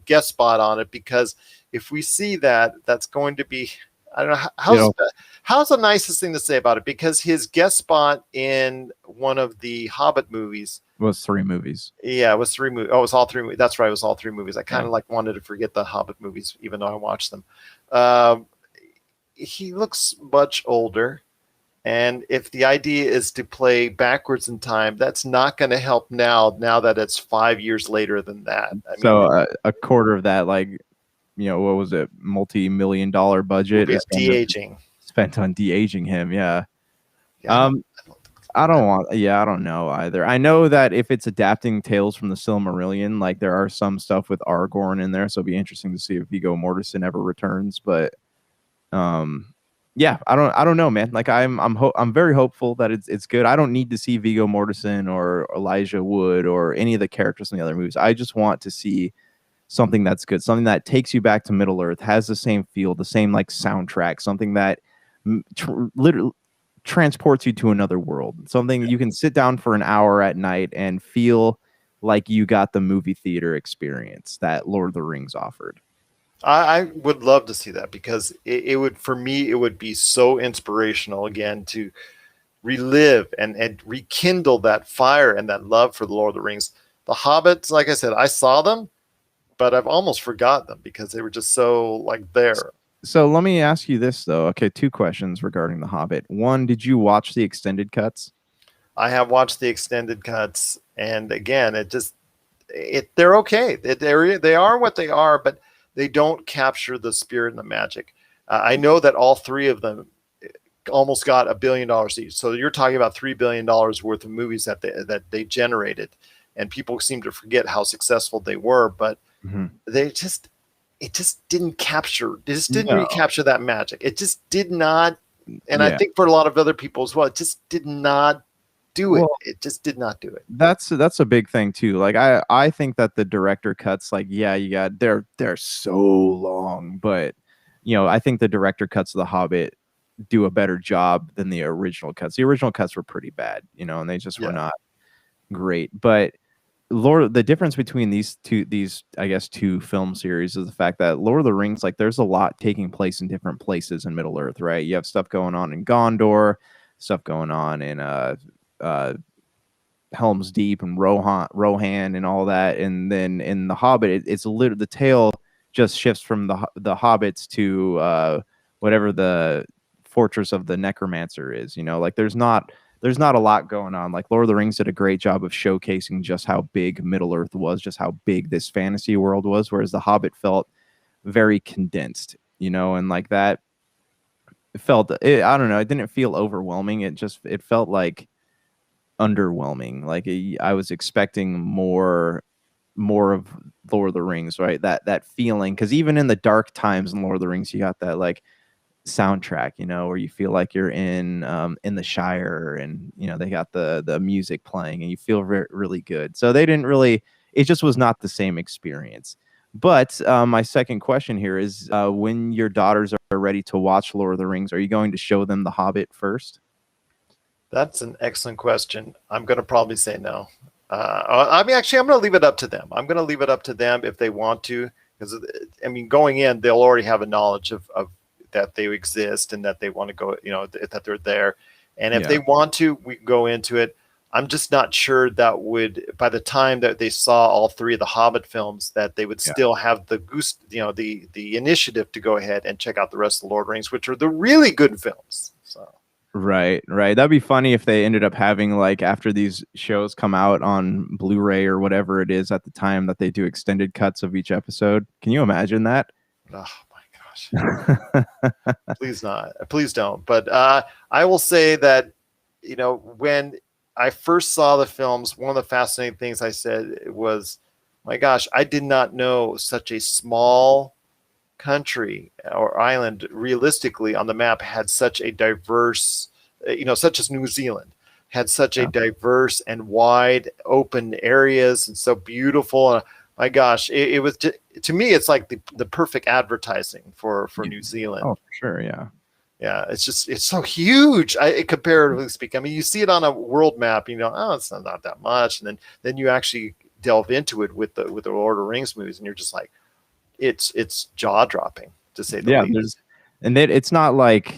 guest spot on it, because if we see that, that's going to be, I don't know, how's the nicest thing to say about it? Because his guest spot in one of the Hobbit movies was 3 movies. Yeah, it was 3 movies. Oh, it was all 3 movies. That's right, it was all 3 movies. I kind of like wanted to forget the Hobbit movies, even though I watched them. He looks much older. And if the idea is to play backwards in time, that's not going to help now that it's 5 years later than that. A quarter of that, like, what was it, multi-million-dollar budget is de-aging, spent on de-aging him. I don't know either. I know that if it's adapting Tales from the Silmarillion, like there are some stuff with Aragorn in there, so it'll be interesting to see if Viggo Mortensen ever returns. But I don't know, man. Like I'm very hopeful that it's good. I don't need to see Viggo Mortensen or Elijah Wood or any of the characters in the other movies. I just want to see something that's good, something that takes you back to Middle Earth, has the same feel, the same like soundtrack, something that literally transports you to another world, something you can sit down for an hour at night and feel like you got the movie theater experience that Lord of the Rings offered. I would love to see that, because it would, for me, it would be so inspirational again to relive and rekindle that fire and that love for the Lord of the Rings. The Hobbits, like I said, I saw them, but I've almost forgot them because they were just so like there. So let me ask you this though. Okay, 2 questions regarding The Hobbit. One, did you watch the extended cuts? I have watched the extended cuts, and again, they're okay. They are what they are, but they don't capture the spirit and the magic. I know that all 3 of them almost got $1 billion each. So you're talking about $3 billion worth of movies that they generated, and people seem to forget how successful they were. But it just didn't capture. It just didn't recapture that magic. It just did not. And I think for a lot of other people as well, it just did not do it. It just did not do it. That's a big thing too. Like I think that the director cuts, like, they're so long, but I think the director cuts of The Hobbit do a better job than the original cuts. The original cuts were pretty bad, and they just were not great. But the difference between these I guess two film series is the fact that Lord of the Rings, like there's a lot taking place in different places in Middle Earth, right? You have stuff going on in Gondor, stuff going on in uh Helm's Deep and Rohan and all that, and then in the Hobbit, it's literally the tale just shifts from the hobbits to whatever the fortress of the necromancer is. Like there's not a lot going on. Like Lord of the Rings did a great job of showcasing just how big Middle Earth was, just how big this fantasy world was, whereas the Hobbit felt very condensed, and like that I don't know, it didn't feel overwhelming. It felt like underwhelming. Like I was expecting more of Lord of the Rings, right? That feeling, because even in the dark times in Lord of the Rings, you got that like soundtrack, where you feel like you're in the Shire, and they got the music playing, and you feel really good. So they didn't really. It just was not the same experience. But my second question here is, when your daughters are ready to watch Lord of the Rings, are you going to show them The Hobbit first? That's an excellent question. I'm going to probably say no. I'm going to leave it up to them. I'm going to leave it up to them if they want to, because going in, they'll already have a knowledge of that they exist and that they want to go, that they're there. And if they want to, we can go into it. I'm just not sure that would, by the time that they saw all three of the Hobbit films, that they would still have the the initiative to go ahead and check out the rest of the Lord of the Rings, which are the really good films. So. Right. That'd be funny if they ended up having, like, after these shows come out on Blu-ray or whatever it is at the time, that they do extended cuts of each episode. Can you imagine that? Oh my gosh. Please not. Please don't. But I will say that, when I first saw the films, one of the fascinating things I said was, my gosh, I did not know such a small country or island realistically on the map had such a diverse, such as New Zealand had such a diverse and wide open areas, and so beautiful. And my gosh, it was just, to me, it's like the perfect advertising for New Zealand. Oh, for sure. Yeah, it's so huge. Comparatively speaking, you see it on a world map, oh, it's not that much, and then you actually delve into it with the Lord of the Rings movies, and you're just like, it's jaw dropping, to say the least. And it's not like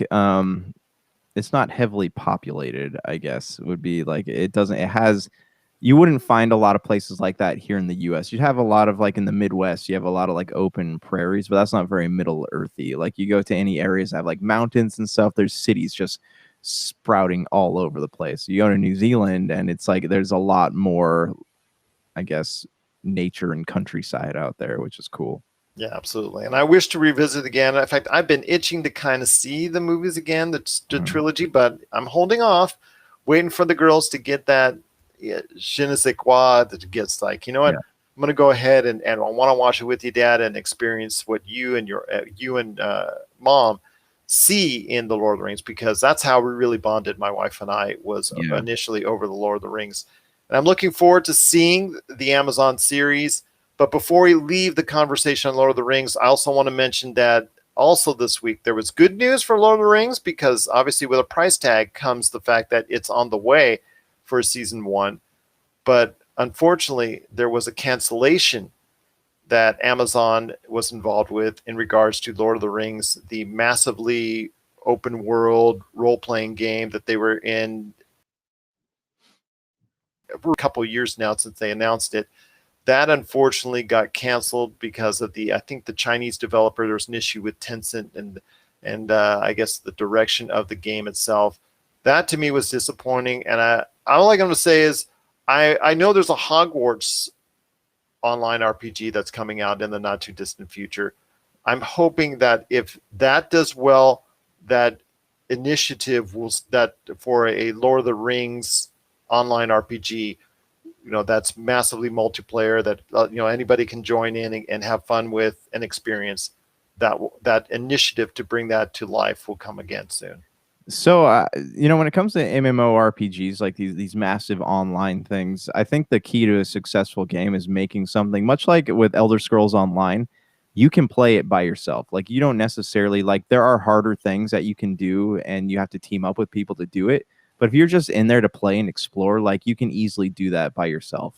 it's not heavily populated, I guess would be like, you wouldn't find a lot of places like that here in the US. You'd have a lot of, like, in the Midwest, you have a lot of like open prairies, but that's not very Middle Earthy. Like you go to any areas that have like mountains and stuff, there's cities just sprouting all over the place. You go to New Zealand and it's like there's a lot more, I guess, nature and countryside out there, which is cool. Yeah, absolutely. And I wish to revisit again. In fact, I've been itching to kind of see the movies again, the trilogy, but I'm holding off, waiting for the girls to get that je ne sais quoi, that gets like, you know what, I'm going to go ahead and I want to watch it with you, Dad, and experience what you and Mom see in the Lord of the Rings, because that's how we really bonded, my wife and I, was initially over the Lord of the Rings. And I'm looking forward to seeing the Amazon series. But before we leave the conversation on Lord of the Rings, I also want to mention that also this week there was good news for Lord of the Rings, because obviously with a price tag comes the fact that it's on the way for season 1. But unfortunately, there was a cancellation that Amazon was involved with in regards to Lord of the Rings, the massively open world role-playing game that they were in for a couple of years now since they announced it. That unfortunately got canceled because of I think the Chinese developer. There was an issue with Tencent and I guess the direction of the game itself. That to me was disappointing. And all I'm going to say is I know there's a Hogwarts online RPG that's coming out in the not too distant future. I'm hoping that if that does well, that initiative that for a Lord of the Rings online RPG, that's massively multiplayer, that anybody can join in and have fun with and experience, that initiative to bring that to life will come again soon. So when it comes to MMORPGs, like these massive online things, I think the key to a successful game is making something much like with Elder Scrolls Online. You can play it by yourself. Like you don't necessarily, like, there are harder things that you can do and you have to team up with people to do it. But if you're just in there to play and explore, like you can easily do that by yourself.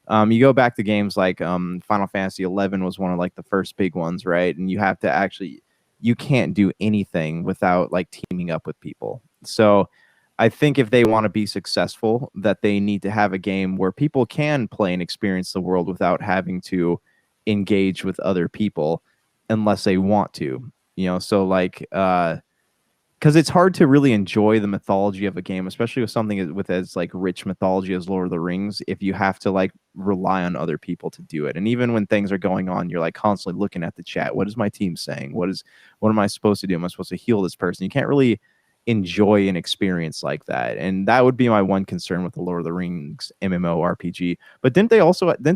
You go back to games like Final Fantasy 11 was one of like the first big ones, right? And you have to actually, you can't do anything without like teaming up with people. So I think if they want to be successful, that they need to have a game where people can play and experience the world without having to engage with other people unless they want to, you know? So like, because it's hard to really enjoy the mythology of a game, especially with something with as like rich mythology as Lord of the Rings, if you have to like rely on other people to do it. And even when things are going on, you're like constantly looking at the chat. What is my team saying? What am I supposed to do? Am I supposed to heal this person? You can't really enjoy an experience like that. And that would be my one concern with the Lord of the Rings MMORPG. But didn't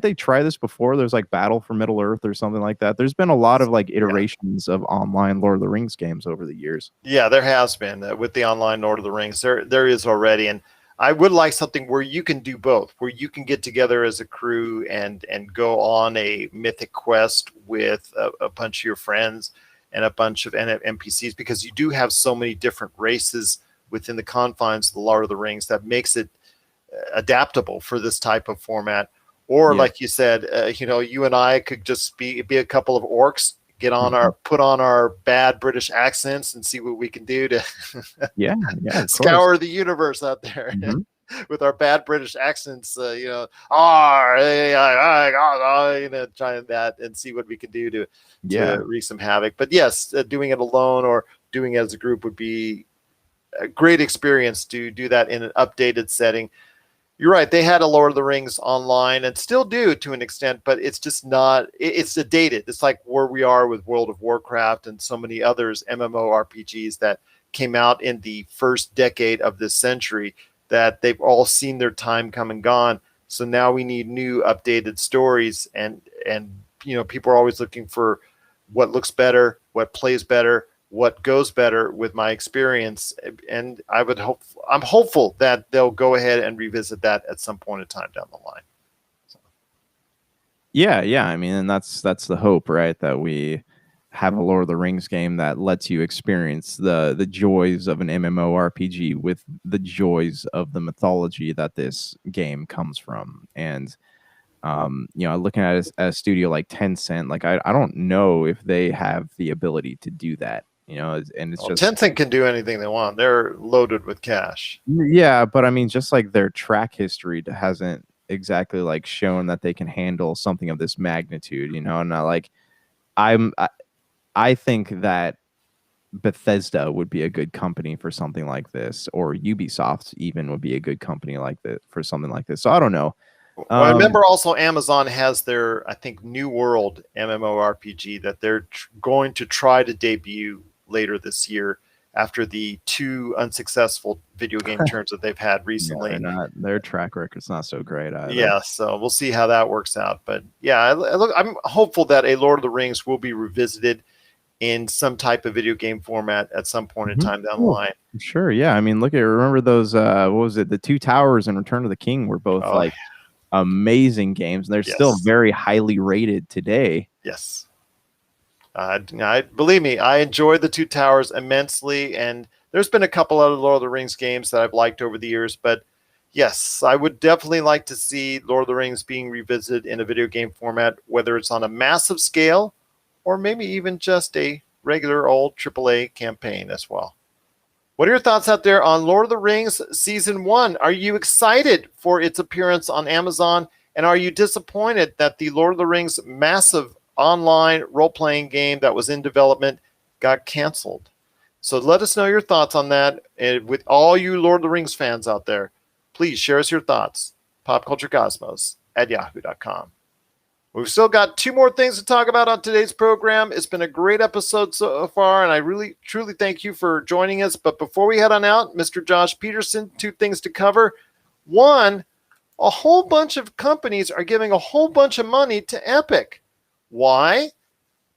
they try this before? There's like Battle for Middle Earth or something like that. There's been a lot of like iterations of online Lord of the Rings games over the years. Yeah, there has been with the online Lord of the Rings. There is already, and I would like something where you can do both, where you can get together as a crew and go on a mythic quest with a bunch of your friends and a bunch of NPCs, because you do have so many different races within the confines of the Lord of the Rings that makes it adaptable for this type of format. Or like you said, you and I could just be a couple of orcs, get on put on our bad British accents and see what we can do to scour the universe out there. With our bad British accents, trying that and see what we can do to wreak some havoc. But yes, doing it alone or doing it as a group would be a great experience to do that in an updated setting. You're right. They had a Lord of the Rings online and still do to an extent, but it's just not, it's dated. It's like where we are with World of Warcraft and so many others, MMORPGs that came out in the first decade of this century, that they've all seen their time come and gone. So now we need new updated stories, and people are always looking for what looks better, what plays better, what goes better with my experience. And I'm hopeful that they'll go ahead and revisit that at some point in time down the line. So. Yeah. I mean, and that's the hope, right? That we have a Lord of the Rings game that lets you experience the joys of an MMORPG with the joys of the mythology that this game comes from. And looking at a studio like Tencent, like I don't know if they have the ability to do that. And it's just Tencent can do anything they want. They're loaded with cash. Yeah, but I mean, just like their track history hasn't exactly like shown that they can handle something of this magnitude. And like I think that Bethesda would be a good company for something like this, or Ubisoft even would be a good company like that for something like this. So I don't know. Well, I remember also Amazon has their, I think, New World MMORPG that they're going to try to debut later this year after the 2 unsuccessful video game terms that they've had recently. Their track record's not so great either. Yeah, so we'll see how that works out. But yeah, I'm hopeful that a Lord of the Rings will be revisited in some type of video game format at some point in time down the line. Sure, yeah. I mean, remember those, what was it? The Two Towers and Return of the King were both amazing games, and they're still very highly rated today. Yes. Believe me, I enjoyed the Two Towers immensely, and there's been a couple other Lord of the Rings games that I've liked over the years, but yes, I would definitely like to see Lord of the Rings being revisited in a video game format, whether it's on a massive scale or maybe even just a regular old AAA campaign as well. What are your thoughts out there on Lord of the Rings Season 1? Are you excited for its appearance on Amazon? And are you disappointed that the Lord of the Rings massive online role-playing game that was in development got canceled? So let us know your thoughts on that. And with all you Lord of the Rings fans out there, please share us your thoughts. popculturecosmos@yahoo.com. We've still got 2 more things to talk about on today's program. It's been a great episode so far, and I really, truly thank you for joining us. But before we head on out, Mr. Josh Peterson, 2 things to cover. One, a whole bunch of companies are giving a whole bunch of money to Epic. Why?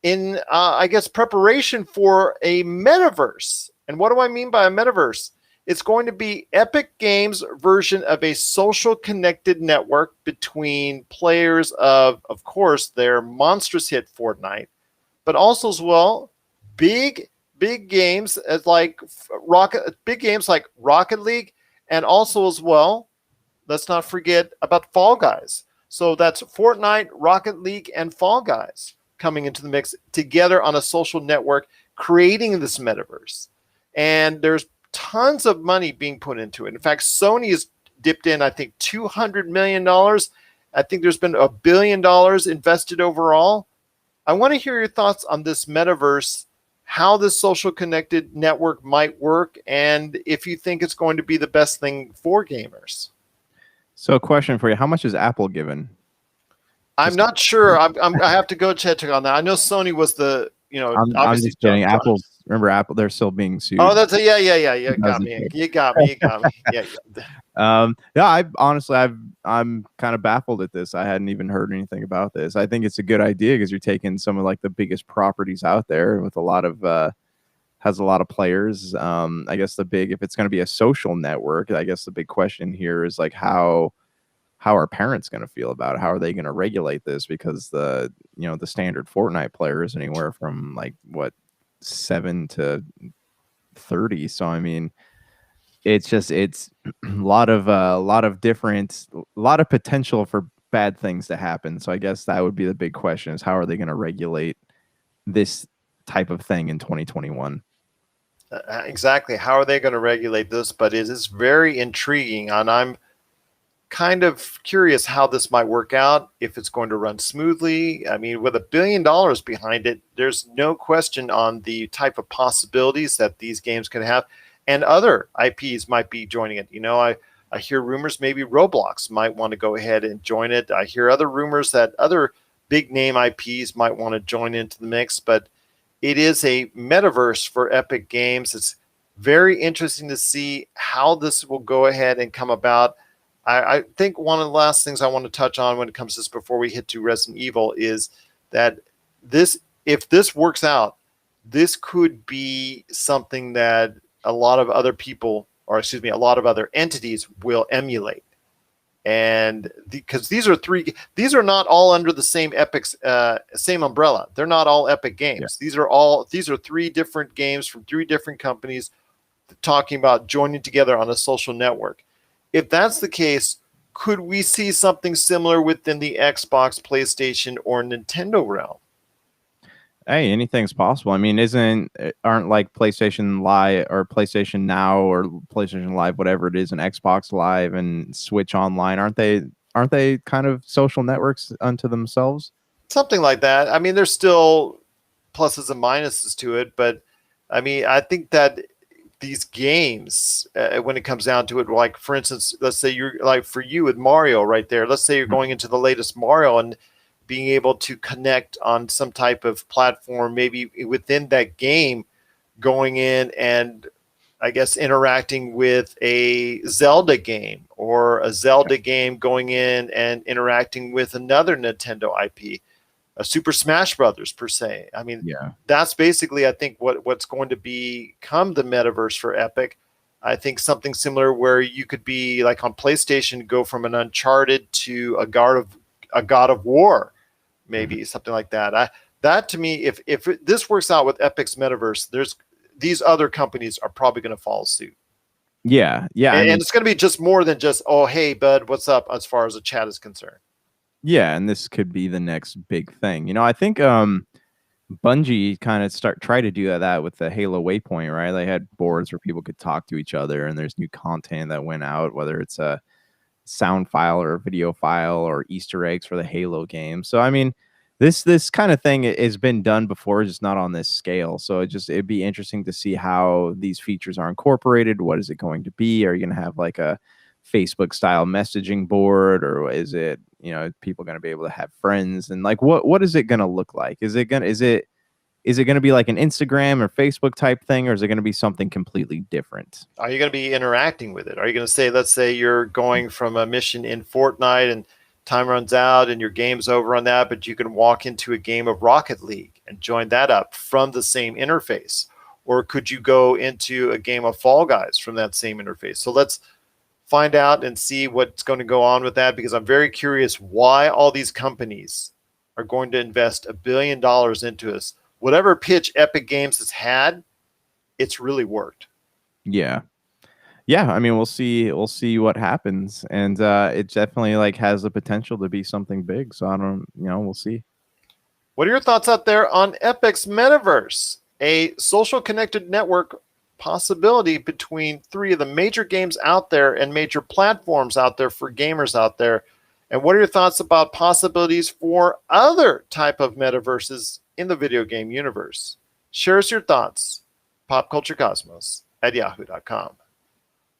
In, preparation for a metaverse. And what do I mean by a metaverse? It's going to be Epic Games' version of a social connected network between players of course, their monstrous hit Fortnite, but also as well, big games like Rocket League And also as well, let's not forget about Fall Guys. So that's Fortnite, Rocket League, and Fall Guys coming into the mix together on a social network, creating this metaverse. And there's tons of money being put into it. In fact, Sony has dipped in, I think, $200 million. I think there's been $1 billion invested overall. I want to hear your thoughts on this metaverse, how this social connected network might work, and if you think it's going to be the best thing for gamers. So, a question for you: how much is Apple given? I'm not sure. I have to go check on that. I know Sony was the, I'm obviously just kidding. Remember Apple? They're still being sued. Oh, that's yeah. You got me. You got me. Yeah. Yeah. I'm kind of baffled at this. I hadn't even heard anything about this. I think it's a good idea because you're taking some of like the biggest properties out there with a lot of has a lot of players. I guess if it's going to be a social network, I guess the big question here is like how are parents going to feel about it? How are they going to regulate this? Because the standard Fortnite player is anywhere from like 7 to 30. So I mean, it's a lot of potential for bad things to happen. So I guess that would be the big question: is how are they going to regulate this type of thing in 2021? Exactly. How are they going to regulate this? But it is very intriguing, and I'm kind of curious how this might work out, if it's going to run smoothly. I mean, with $1 billion behind it, there's no question on the type of possibilities that these games can have, and other IPs might be joining it. I hear rumors maybe Roblox might want to go ahead and join it. I hear other rumors that other big name IPs might want to join into the mix, but it is a metaverse for Epic Games. It's very interesting to see how this will go ahead and come about. I think one of the last things I want to touch on when it comes to this before we hit to Resident Evil is that if this works out, this could be something that a lot of other people, or excuse me, a lot of other entities will emulate. And because these are not all under the same Epic's same umbrella. They're not all Epic games. Yeah. These are 3 different games from 3 different companies talking about joining together on a social network. If that's the case, could we see something similar within the Xbox, PlayStation, or Nintendo realm? Hey, anything's possible. I mean, aren't like PlayStation Live or PlayStation Now or PlayStation Live, whatever it is, and Xbox Live and Switch Online, aren't they kind of social networks unto themselves? Something like that. I mean, there's still pluses and minuses to it, but I mean, I think that these games, when it comes down to it, like for instance, let's say you're like for you with Mario right there, let's say you're going into the latest Mario and being able to connect on some type of platform, maybe within that game, going in and I guess interacting with a Zelda game, or a Zelda game going in and interacting with another Nintendo IP. A Super Smash Brothers per se. I mean, that's basically, I think, what's going to become the metaverse for Epic. I think something similar where you could be like on PlayStation, go from an Uncharted to a God of War, maybe something like that. That to me, if this works out with Epic's metaverse, these other companies are probably going to follow suit. Yeah. And it's going to be just more than just, oh, hey, bud, what's up, as far as the chat is concerned. Yeah, and this could be the next big thing. I think Bungie kind of try to do that with the Halo Waypoint, right? They had boards where people could talk to each other, and there's new content that went out, whether it's a sound file or a video file or Easter eggs for the Halo game. So I mean, this kind of thing has been done before, just not on this scale. So it'd be interesting to see how these features are incorporated. What is it going to be? Are you going to have like a Facebook style messaging board, or is it, people going to be able to have friends, and like what is it going to look like? Is it going to be like an Instagram or Facebook type thing, or is it going to be something completely different? Are you going to be interacting with it? Are you going to say, let's say you're going from a mission in Fortnite and time runs out and your game's over on that, but you can walk into a game of Rocket League and join that up from the same interface? Or could you go into a game of Fall Guys from that same interface? So let's find out and see what's going to go on with that, because I'm very curious why all these companies are going to invest $1 billion into this. Whatever pitch Epic Games has had, it's really worked. Yeah. Yeah, I mean, we'll see what happens, and it definitely like has the potential to be something big. So I don't, we'll see. What are your thoughts out there on Epic's Metaverse, a social connected network possibility between three of the major games out there and major platforms out there for gamers out there? And what are your thoughts about possibilities for other type of metaverses in the video game universe? Share us your thoughts. popculturecosmos@yahoo.com.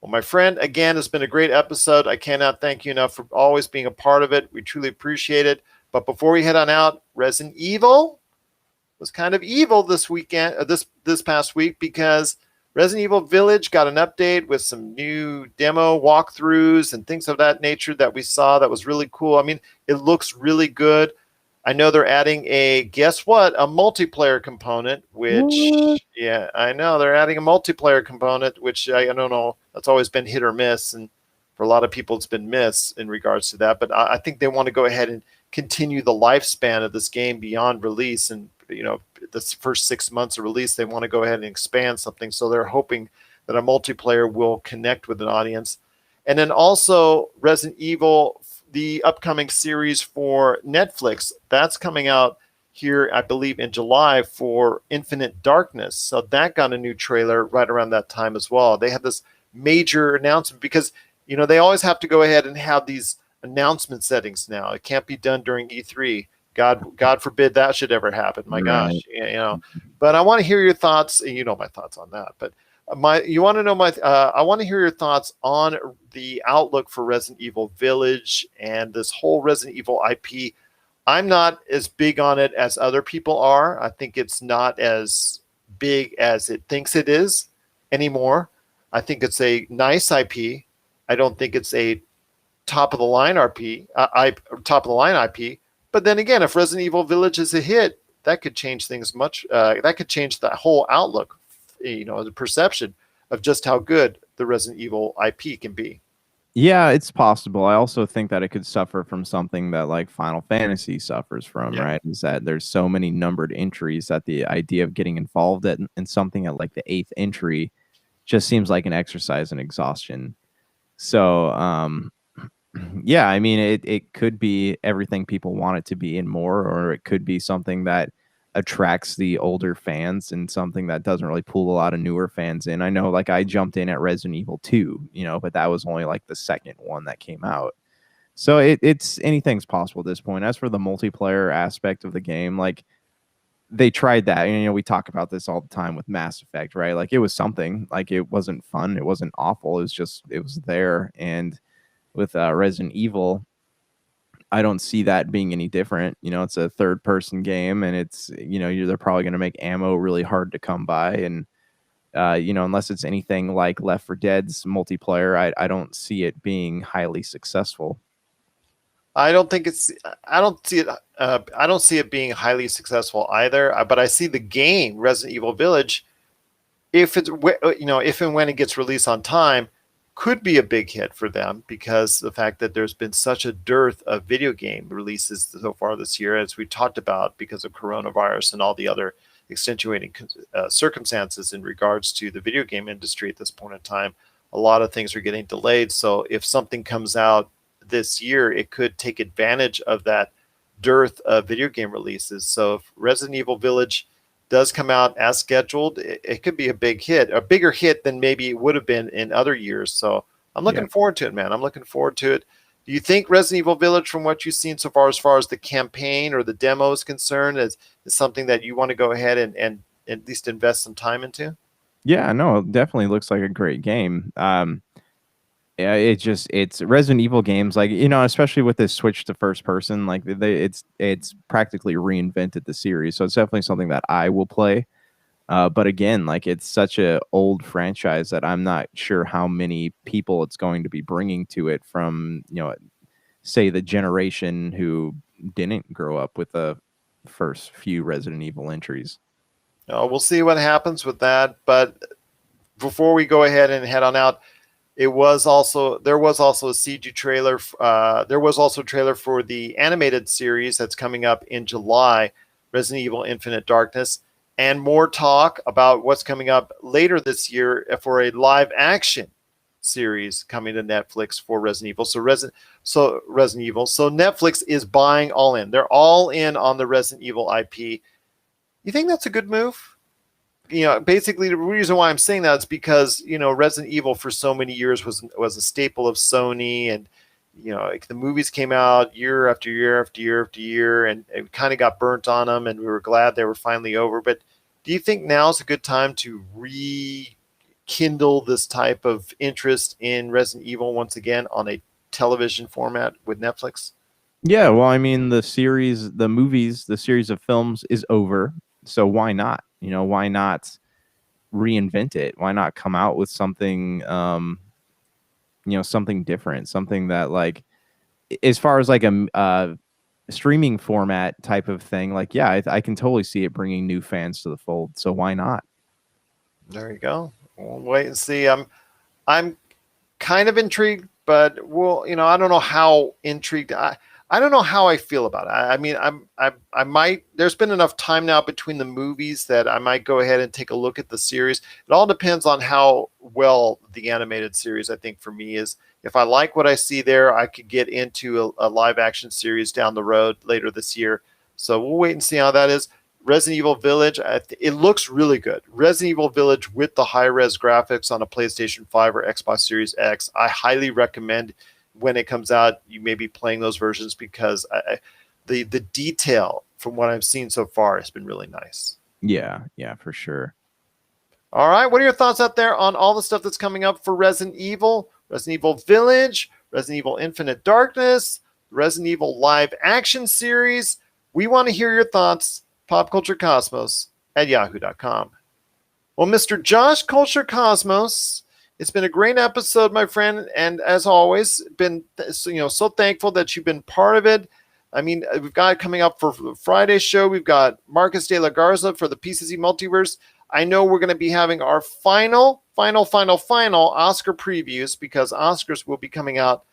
Well, my friend, again, it's been a great episode. I cannot thank you enough for always being a part of it. We truly appreciate it. But before we head on out, Resident Evil was kind of evil this weekend, this past week, because Resident Evil Village got an update with some new demo walkthroughs and things of that nature that we saw that was really cool. I mean, it looks really good. I know they're adding guess what? A multiplayer component, What? which, yeah, I know they're adding a multiplayer component, which I don't know. That's always been hit or miss. And for a lot of people, it's been miss in regards to that. But I think they want to go ahead and continue the lifespan of this game beyond release. And, the first 6 months of release, they want to go ahead and expand something. So they're hoping that a multiplayer will connect with an audience. And then also Resident Evil, the upcoming series for Netflix, that's coming out here, I believe, in July for Infinite Darkness. So that got a new trailer right around that time as well. They had this major announcement because, they always have to go ahead and have these announcement settings now. It can't be done during E3. God forbid that should ever happen. My gosh, Right. But I want to hear your thoughts. You know my thoughts on that. But you want to know I want to hear your thoughts on the outlook for Resident Evil Village and this whole Resident Evil IP. I'm not as big on it as other people are. I think it's not as big as it thinks it is anymore. I think it's a nice IP. I don't think it's a top of the line top of the line IP. But then again, if Resident Evil Village is a hit, that could change things much. That could change the whole outlook, the perception of just how good the Resident Evil IP can be. Yeah, it's possible. I also think that it could suffer from something that like Final Fantasy suffers from, Yeah. right? Is that there's so many numbered entries that the idea of getting involved in something at like the eighth entry just seems like an exercise in exhaustion. So, yeah, I mean, it could be everything people want it to be and more, or it could be something that attracts the older fans and something that doesn't really pull a lot of newer fans in. I know, like, I jumped in at Resident Evil 2, but that was only like the second one that came out. So it's anything's possible at this point. As for the multiplayer aspect of the game, like they tried that. We talk about this all the time with Mass Effect, right? Like it was something. Like it wasn't fun, it wasn't awful. It was there. And with Resident Evil, I don't see that being any different. It's a third person game, and it's they're probably going to make ammo really hard to come by, and unless it's anything like Left 4 Dead's multiplayer, I don't see it being highly successful. I don't think it's. I don't see it. I don't see it being highly successful either. But I see the game Resident Evil Village, if it's if and when it gets released on time, could be a big hit for them because the fact that there's been such a dearth of video game releases so far this year, as we talked about, because of coronavirus and all the other extenuating circumstances in regards to the video game industry at this point in time. A lot of things are getting delayed. So if something comes out this year, it could take advantage of that dearth of video game releases. So if Resident Evil Village does come out as scheduled, it could be a big hit, a bigger hit than maybe it would have been in other years. So I'm looking forward to it, man. I'm looking forward to it. Do you think Resident Evil Village, from what you've seen so far as the campaign or the demo is concerned, is something that you want to go ahead and at least invest some time into? Yeah, no, it definitely looks like a great game. Yeah, it's Resident Evil games, like especially with this switch to first person, like it's practically reinvented the series. So it's definitely something that I will play. But again, like it's such a old franchise that I'm not sure how many people it's going to be bringing to it from say the generation who didn't grow up with the first few Resident Evil entries. We'll see what happens with that. But before we go ahead and head on out, there was also a CG trailer. There was also a trailer for the animated series that's coming up in July, Resident Evil Infinite Darkness, and more talk about what's coming up later this year for a live action series coming to Netflix for Resident Evil. Resident Evil. So Netflix is buying all in. They're all in on the Resident Evil IP. You think that's a good move? Basically the reason why I'm saying that is because, Resident Evil for so many years was a staple of Sony, and the movies came out year after year after year after year, and it kind of got burnt on them, and we were glad they were finally over. But do you think now's a good time to rekindle this type of interest in Resident Evil once again on a television format with Netflix? Yeah, well, I mean, the series of films is over, so why not? Why not reinvent it? Why not come out with something, something different, something that, like, as far as like a streaming format type of thing, like, yeah, I can totally see it bringing new fans to the fold. So why not? There you go. We'll wait and see. I'm kind of intrigued, but I don't know how intrigued. I don't know how I feel about it. I mean, I might. There's been enough time now between the movies that I might go ahead and take a look at the series. It all depends on how well the animated series, I think, for me is. If I like what I see there, I could get into a live action series down the road later this year. So we'll wait and see how that is. Resident Evil Village, it looks really good. Resident Evil Village with the high-res graphics on a PlayStation 5 or Xbox Series X. I highly recommend when it comes out, you may be playing those versions because the detail from what I've seen so far has been really nice. Yeah, for sure. All right, what are your thoughts out there on all the stuff that's coming up for Resident Evil Village, Resident Evil Infinite Darkness, Resident Evil live action series? We want to hear your thoughts. PopCultureCosmos at yahoo.com. Well, Mr. Josh Culture Cosmos, it's been a great episode, my friend, and as always, been so thankful that you've been part of it. I mean, we've got coming up for the Friday show. We've got Marcus de la Garza for the PCC Multiverse. I know we're going to be having our final Oscar previews because Oscars will be coming out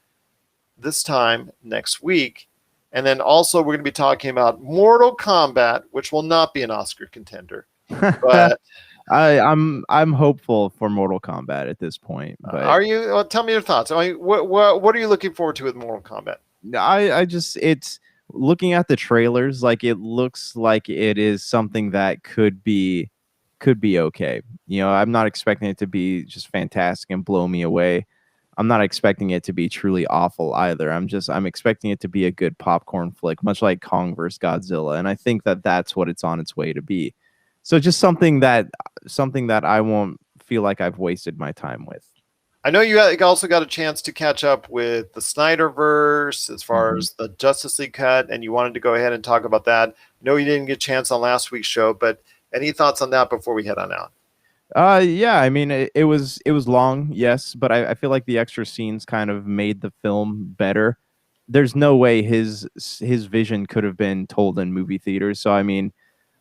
this time next week. And then also we're going to be talking about Mortal Kombat, which will not be an Oscar contender. But I'm hopeful for Mortal Kombat at this point. But are you? Well, tell me your thoughts. I mean, what are you looking forward to with Mortal Kombat? It's looking at the trailers, like it looks like it is something that could be okay. I'm not expecting it to be just fantastic and blow me away. I'm not expecting it to be truly awful either. I'm expecting it to be a good popcorn flick, much like Kong vs. Godzilla. And I think that that's what it's on its way to be. So just something that I won't feel like I've wasted my time with. I know you also got a chance to catch up with the Snyderverse as far as the Justice League cut, and you wanted to go ahead and talk about that. No, you didn't get a chance on last week's show, but any thoughts on that before we head on out? Yeah, I mean, it was long, yes, but I feel like the extra scenes kind of made the film better. There's no way his vision could have been told in movie theaters. So I mean,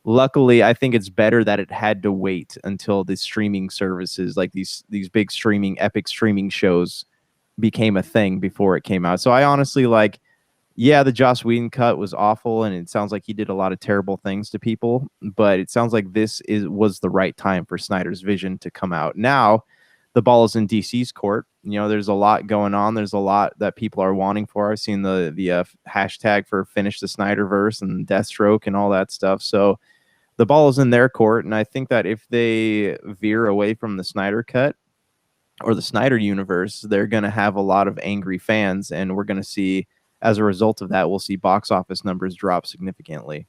luckily, I think it's better that it had to wait until the streaming services, like these big epic streaming shows, became a thing before it came out. So I honestly yeah, the Joss Whedon cut was awful, and it sounds like he did a lot of terrible things to people, but it sounds like this was the right time for Snyder's vision to come out. Now, the ball is in DC's court. There's a lot going on. There's a lot that people are wanting for. I've seen the hashtag for Finish the Snyderverse and Deathstroke and all that stuff. So the ball is in their court, and I think that if they veer away from the Snyder cut or the Snyder universe, they're going to have a lot of angry fans, and we're going to see, as a result of that, we'll see box office numbers drop significantly.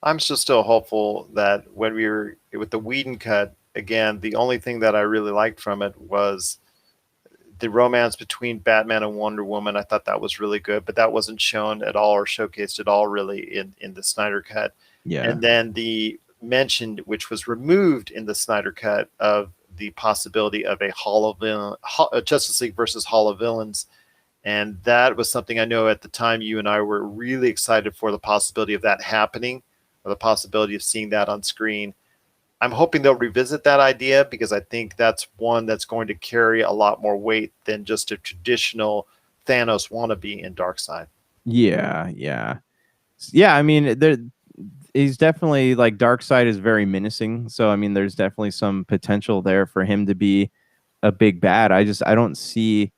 I'm still hopeful that when we were with the Whedon cut, again, the only thing that I really liked from it was the romance between Batman and Wonder Woman. I thought that was really good, but that wasn't shown at all or showcased at all really in the Snyder cut. Yeah. And then the mentioned, which was removed in the Snyder cut, of the possibility of a Justice League versus Hall of Villains. And that was something I know at the time you and I were really excited for, the possibility of that happening, or the possibility of seeing that on screen. I'm hoping they'll revisit that idea because I think that's one that's going to carry a lot more weight than just a traditional Thanos wannabe in Darkseid. Yeah. I mean, he's definitely, like, Darkseid is very menacing. So, I mean, there's definitely some potential there for him to be a big bad. I don't see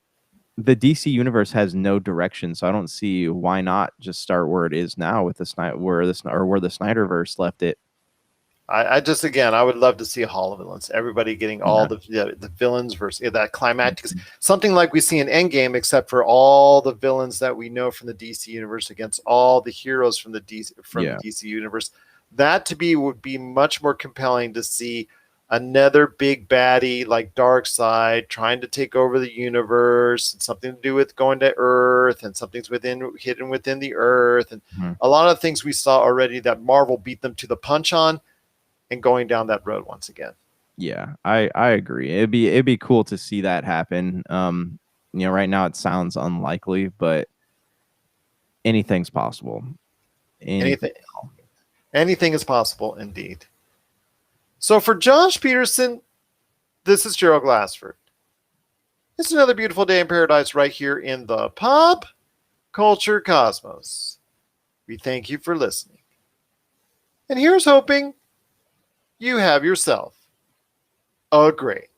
the DC universe has no direction, so I don't see why not just start where it is now with the Snyder, where the Snyderverse left it. I just, again, I would love to see a Hall of Villains. Everybody getting all the villains versus that climactic, something like we see in Endgame, except for all the villains that we know from the DC universe against all the heroes from the DC universe. That to me would be much more compelling to see another big baddie like Darkseid trying to take over the universe, and something to do with going to Earth, and something's hidden within the Earth, and a lot of things we saw already that Marvel beat them to the punch on. And going down that road once again. Yeah, I agree. It'd be cool to see that happen. Right now it sounds unlikely, but anything's possible. Anything is possible, indeed. So for Josh Peterson, this is Gerald Glassford. It's another beautiful day in paradise right here in the pop culture cosmos. We thank you for listening. And here's hoping you have yourself a great